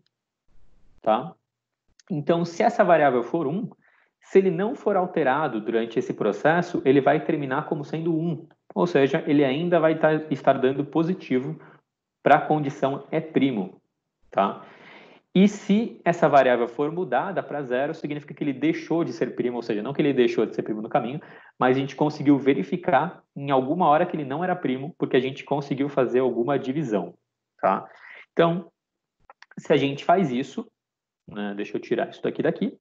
tá? Então, se essa variável for 1, se ele não for alterado durante esse processo, ele vai terminar como sendo 1. Ou seja, ele ainda vai estar dando positivo para a condição é primo, tá? E se essa variável for mudada para 0, significa que ele deixou de ser primo, ou seja, não que ele deixou de ser primo no caminho, mas a gente conseguiu verificar em alguma hora que ele não era primo, porque a gente conseguiu fazer alguma divisão, tá? Então, se a gente faz isso, né, deixa eu tirar isso daqui.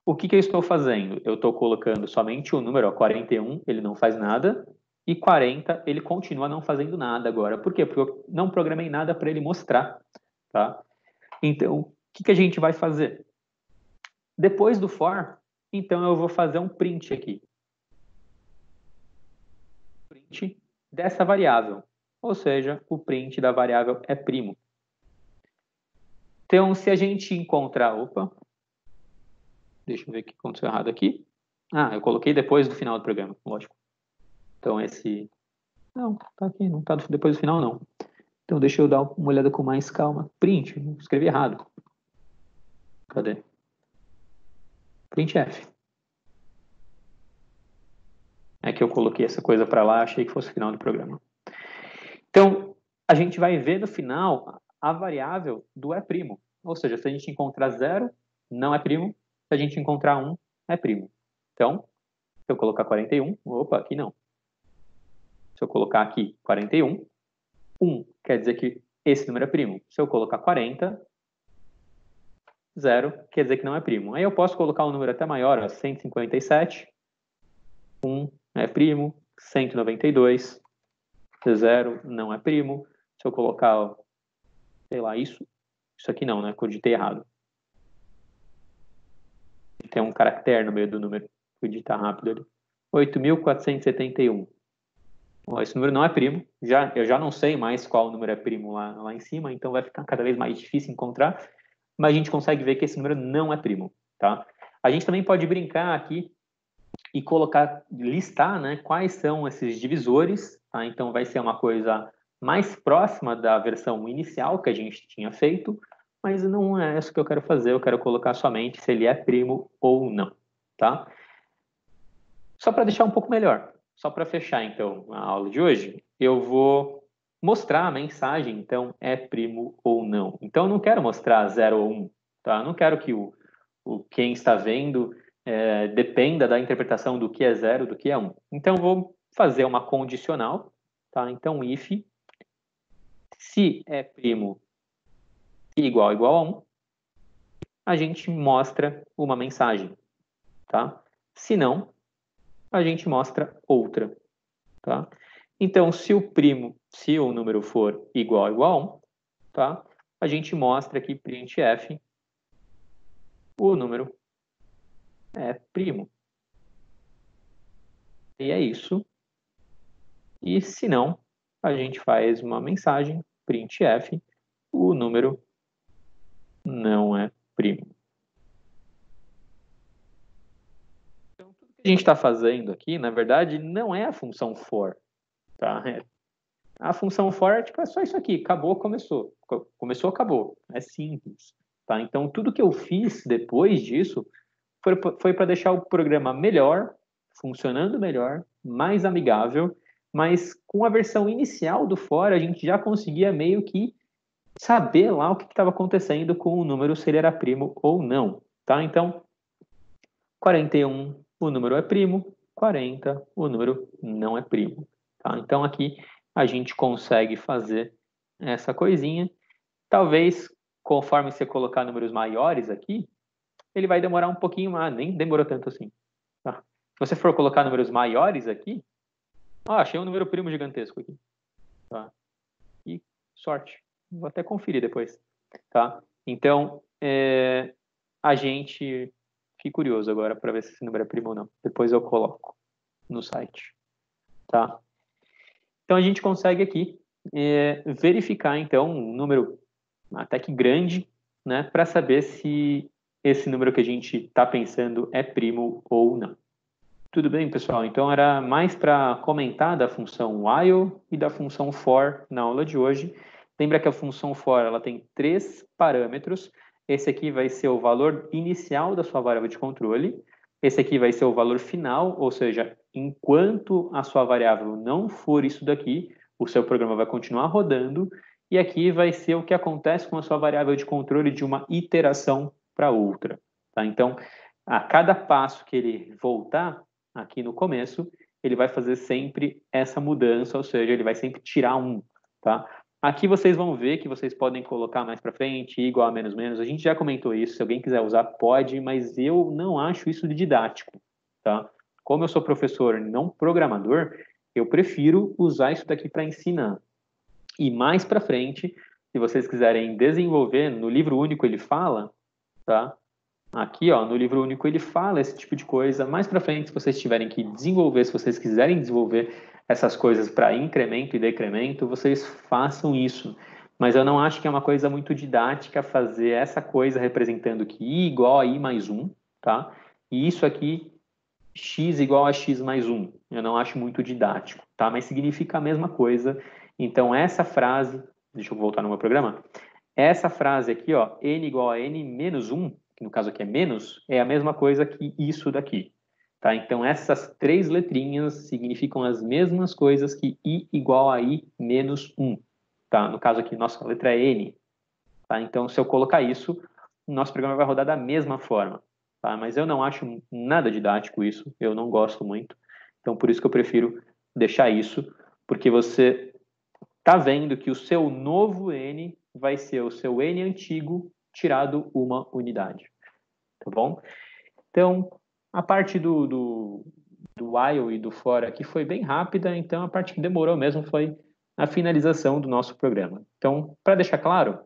O que eu estou fazendo? Eu estou colocando somente o número, ó, 41, ele não faz nada, e 40, ele continua não fazendo nada agora. Por quê? Porque eu não programei nada para ele mostrar, tá? Então, o que a gente vai fazer? Depois do for, então eu vou fazer um print aqui. Print dessa variável. Ou seja, o print da variável é primo. Então, se a gente encontrar... Opa! Deixa eu ver o que aconteceu errado aqui. Ah, eu coloquei depois do final do programa, lógico. Então, esse... Não, tá aqui, não tá depois do final, não. Então, deixa eu dar uma olhada com mais calma. Print, escrevi errado. Cadê? Printf. É que eu coloquei essa coisa para lá, achei que fosse o final do programa. Então, a gente vai ver no final a variável do é primo. Ou seja, se a gente encontrar 0, não é primo. Se a gente encontrar 1, é primo. Então, se eu colocar 41, opa, aqui não. Se eu colocar aqui 41, 1 quer dizer que esse número é primo. Se eu colocar 40, 0 quer dizer que não é primo. Aí eu posso colocar um número até maior, ó, 157, 1 é primo, 192, 0 não é primo. Se eu colocar, ó, sei lá, isso aqui não, né? Que eu digitei errado. Tem um caractere no meio do número. Vou digitar rápido ali. 8.471. Bom, esse número não é primo. Eu já não sei mais qual número é primo lá em cima, então vai ficar cada vez mais difícil encontrar. Mas a gente consegue ver que esse número não é primo, tá? A gente também pode brincar aqui e listar, né, quais são esses divisores, tá? Então vai ser uma coisa mais próxima da versão inicial que a gente tinha feito, mas não é isso que eu quero fazer, eu quero colocar somente se ele é primo ou não, tá? Só para deixar um pouco melhor, só para fechar então a aula de hoje, eu vou mostrar a mensagem, então, é primo ou não. Então eu não quero mostrar 0 ou 1, tá? Eu não quero que quem está vendo dependa da interpretação do que é 0, do que é 1. Então, vou fazer uma condicional, tá? Então, if, se é primo igual a 1, a gente mostra uma mensagem, tá? Se não, a gente mostra outra, tá? Então, se o número for igual a 1, tá? A gente mostra aqui printf, o número é primo. E é isso. E se não, a gente faz uma mensagem printf, o número não é primo. Então, tudo que a gente está fazendo aqui, na verdade, não é a função for, tá? A função for é só isso aqui, acabou, começou. Começou, acabou. É simples, tá? Então, tudo que eu fiz depois disso foi para deixar o programa melhor, funcionando melhor, mais amigável, mas com a versão inicial do for, a gente já conseguia meio que saber lá o que estava acontecendo com o número, se ele era primo ou não, tá? Então, 41, o número é primo, 40, o número não é primo, tá? Então, aqui a gente consegue fazer essa coisinha. Talvez, conforme você colocar números maiores aqui, ele vai demorar um pouquinho mais, nem demorou tanto assim, tá? Se você for colocar números maiores aqui, achei um número primo gigantesco aqui, tá? E sorte. Vou até conferir depois, tá? Então, a gente Fiquei curioso agora para ver se esse número é primo ou não. Depois eu coloco no site, tá? Então, a gente consegue aqui verificar, então, um número até que grande, né, para saber se esse número que a gente está pensando é primo ou não. Tudo bem, pessoal? Então, era mais para comentar da função while e da função for na aula de hoje. Lembra que a função for ela tem 3 parâmetros. Esse aqui vai ser o valor inicial da sua variável de controle. Esse aqui vai ser o valor final, ou seja, enquanto a sua variável não for isso daqui, o seu programa vai continuar rodando. E aqui vai ser o que acontece com a sua variável de controle de uma iteração para outra. Tá? Então, a cada passo que ele voltar, aqui no começo, ele vai fazer sempre essa mudança, ou seja, ele vai sempre tirar um, tá? Aqui vocês vão ver que vocês podem colocar mais para frente, igual a menos menos. A gente já comentou isso, se alguém quiser usar, pode, mas eu não acho isso didático, tá? Como eu sou professor, não programador, eu prefiro usar isso daqui para ensinar. E mais para frente, se vocês quiserem desenvolver, no livro único ele fala, tá? Aqui, ó, no livro único ele fala esse tipo de coisa. Mais para frente, se vocês tiverem que desenvolver, se vocês quiserem desenvolver essas coisas para incremento e decremento, vocês façam isso. Mas eu não acho que é uma coisa muito didática fazer essa coisa representando que i igual a i mais 1, tá? E isso aqui, x igual a x mais 1. Eu não acho muito didático, tá? Mas significa a mesma coisa. Então, essa frase, deixa eu voltar no meu programa. Essa frase aqui, ó, n igual a n menos 1, que no caso aqui é menos, é a mesma coisa que isso daqui. Tá? Então, essas 3 letrinhas significam as mesmas coisas que i igual a i menos 1. Tá? No caso aqui, nossa letra é n. Tá? Então, se eu colocar isso, o nosso programa vai rodar da mesma forma. Tá? Mas eu não acho nada didático isso, eu não gosto muito. Então, por isso que eu prefiro deixar isso, porque você está vendo que o seu novo n vai ser o seu n antigo tirado uma unidade. Tá bom? Então, a parte do while e do for aqui foi bem rápida, então a parte que demorou mesmo foi a finalização do nosso programa. Então, para deixar claro,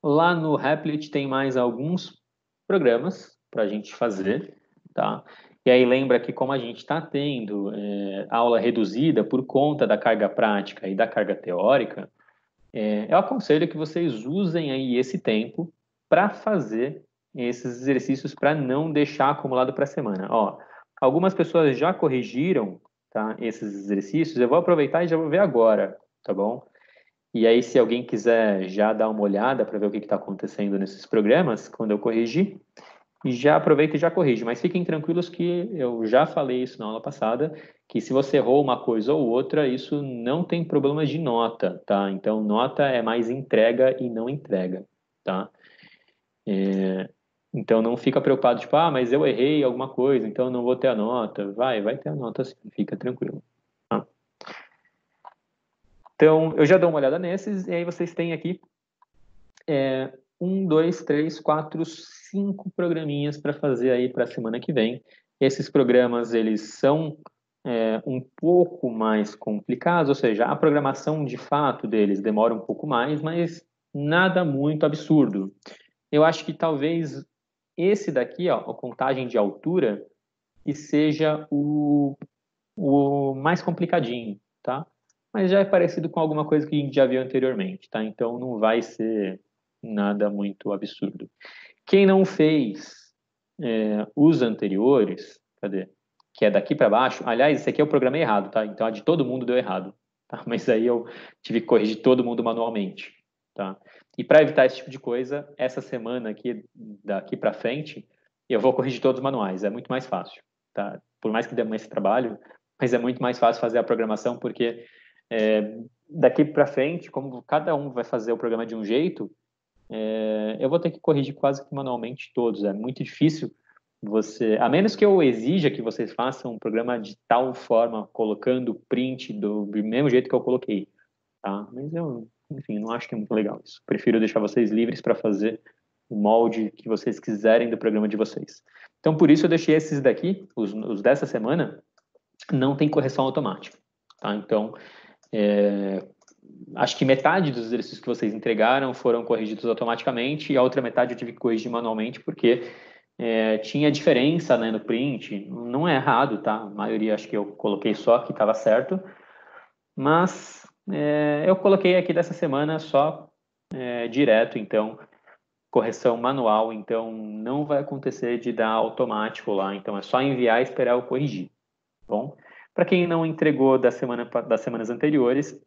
lá no Replit tem mais alguns programas para a gente fazer, tá? E aí lembra que como a gente está tendo aula reduzida por conta da carga prática e da carga teórica, eu aconselho que vocês usem aí esse tempo para fazer esses exercícios para não deixar acumulado para a semana. Ó, algumas pessoas já corrigiram, tá, esses exercícios, eu vou aproveitar e já vou ver agora, tá bom? E aí, se alguém quiser já dar uma olhada para ver o que está acontecendo nesses programas, quando eu corrigir, já aproveita e já corrige. Mas fiquem tranquilos que eu já falei isso na aula passada, que se você errou uma coisa ou outra, isso não tem problema de nota, tá? Então, nota é mais entrega e não entrega, tá? Então, não fica preocupado, tipo, ah, mas eu errei alguma coisa, então não vou ter a nota. Vai ter a nota sim, fica tranquilo. Tá? Então, eu já dou uma olhada nesses, e aí vocês têm aqui 2, 3, 4, 5 programinhas para fazer aí para a semana que vem. Esses programas, eles são um pouco mais complicados, ou seja, a programação de fato deles demora um pouco mais, mas nada muito absurdo. Eu acho que talvez esse daqui, ó, a contagem de altura, que seja o mais complicadinho, tá? Mas já é parecido com alguma coisa que a gente já viu anteriormente, tá? Então não vai ser nada muito absurdo. Quem não fez os anteriores, cadê? Que é daqui para baixo. Aliás, esse aqui eu programei errado, tá? Então a de todo mundo deu errado, tá? Mas aí eu tive que corrigir todo mundo manualmente, tá? E para evitar esse tipo de coisa, essa semana aqui, daqui para frente, eu vou corrigir todos os manuais. É muito mais fácil, tá? Por mais que dê mais trabalho, mas é muito mais fácil fazer a programação porque daqui para frente, como cada um vai fazer o programa de um jeito, eu vou ter que corrigir quase que manualmente todos. É muito difícil você, a menos que eu exija que vocês façam um programa de tal forma, colocando print do mesmo jeito que eu coloquei, tá? Mas eu, enfim, não acho que é muito legal isso. Prefiro deixar vocês livres para fazer o molde que vocês quiserem do programa de vocês. Então, por isso eu deixei esses daqui, os dessa semana, não tem correção automática, tá? Então, acho que metade dos exercícios que vocês entregaram foram corrigidos automaticamente e a outra metade eu tive que corrigir manualmente porque tinha diferença, né, no print, não é errado, tá? A maioria acho que eu coloquei só que estava certo, mas eu coloquei aqui dessa semana só direto, então, correção manual, então não vai acontecer de dar automático lá, então é só enviar e esperar eu corrigir, tá bom? Para quem não entregou das semanas anteriores,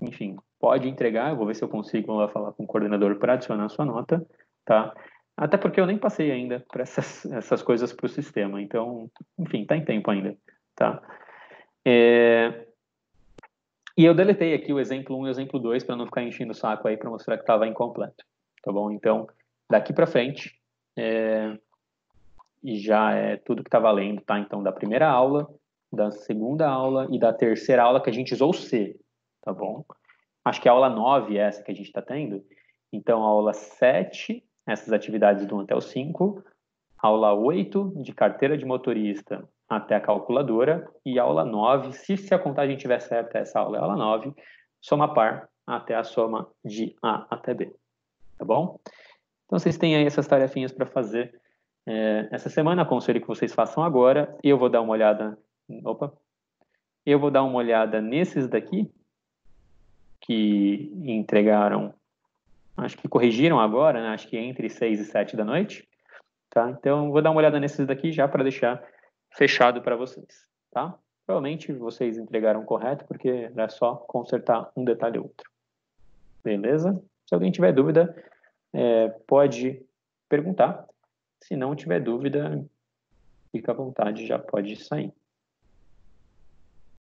enfim, pode entregar, eu vou ver se eu consigo lá falar com o coordenador para adicionar a sua nota, tá? Até porque eu nem passei ainda para essas coisas para o sistema, então, enfim, tá em tempo ainda, tá? E eu deletei aqui o exemplo 1 e o exemplo 2 para não ficar enchendo o saco aí para mostrar que estava incompleto, tá bom? Então, daqui para frente, e já é tudo que está valendo, tá? Então, da primeira aula, da segunda aula e da terceira aula que a gente usou o C, tá bom? Acho que a aula 9 é essa que a gente está tendo. Então, a aula 7, essas atividades do 1 até o 5. Aula 8, de carteira de motorista até a calculadora. E aula 9, se a contagem estiver certa, essa aula é a aula 9, soma par até a soma de A até B. Tá bom? Então, vocês têm aí essas tarefinhas para fazer essa semana. Aconselho que vocês façam agora. Eu vou dar uma olhada... Opa! Eu vou dar uma olhada nesses daqui, que entregaram, acho que corrigiram agora, né? Acho que entre 6 e 7 da noite, tá? Então, vou dar uma olhada nesses daqui já para deixar fechado para vocês, tá? Provavelmente vocês entregaram correto, porque é só consertar um detalhe ou outro. Beleza? Se alguém tiver dúvida, pode perguntar. Se não tiver dúvida, fica à vontade, já pode sair.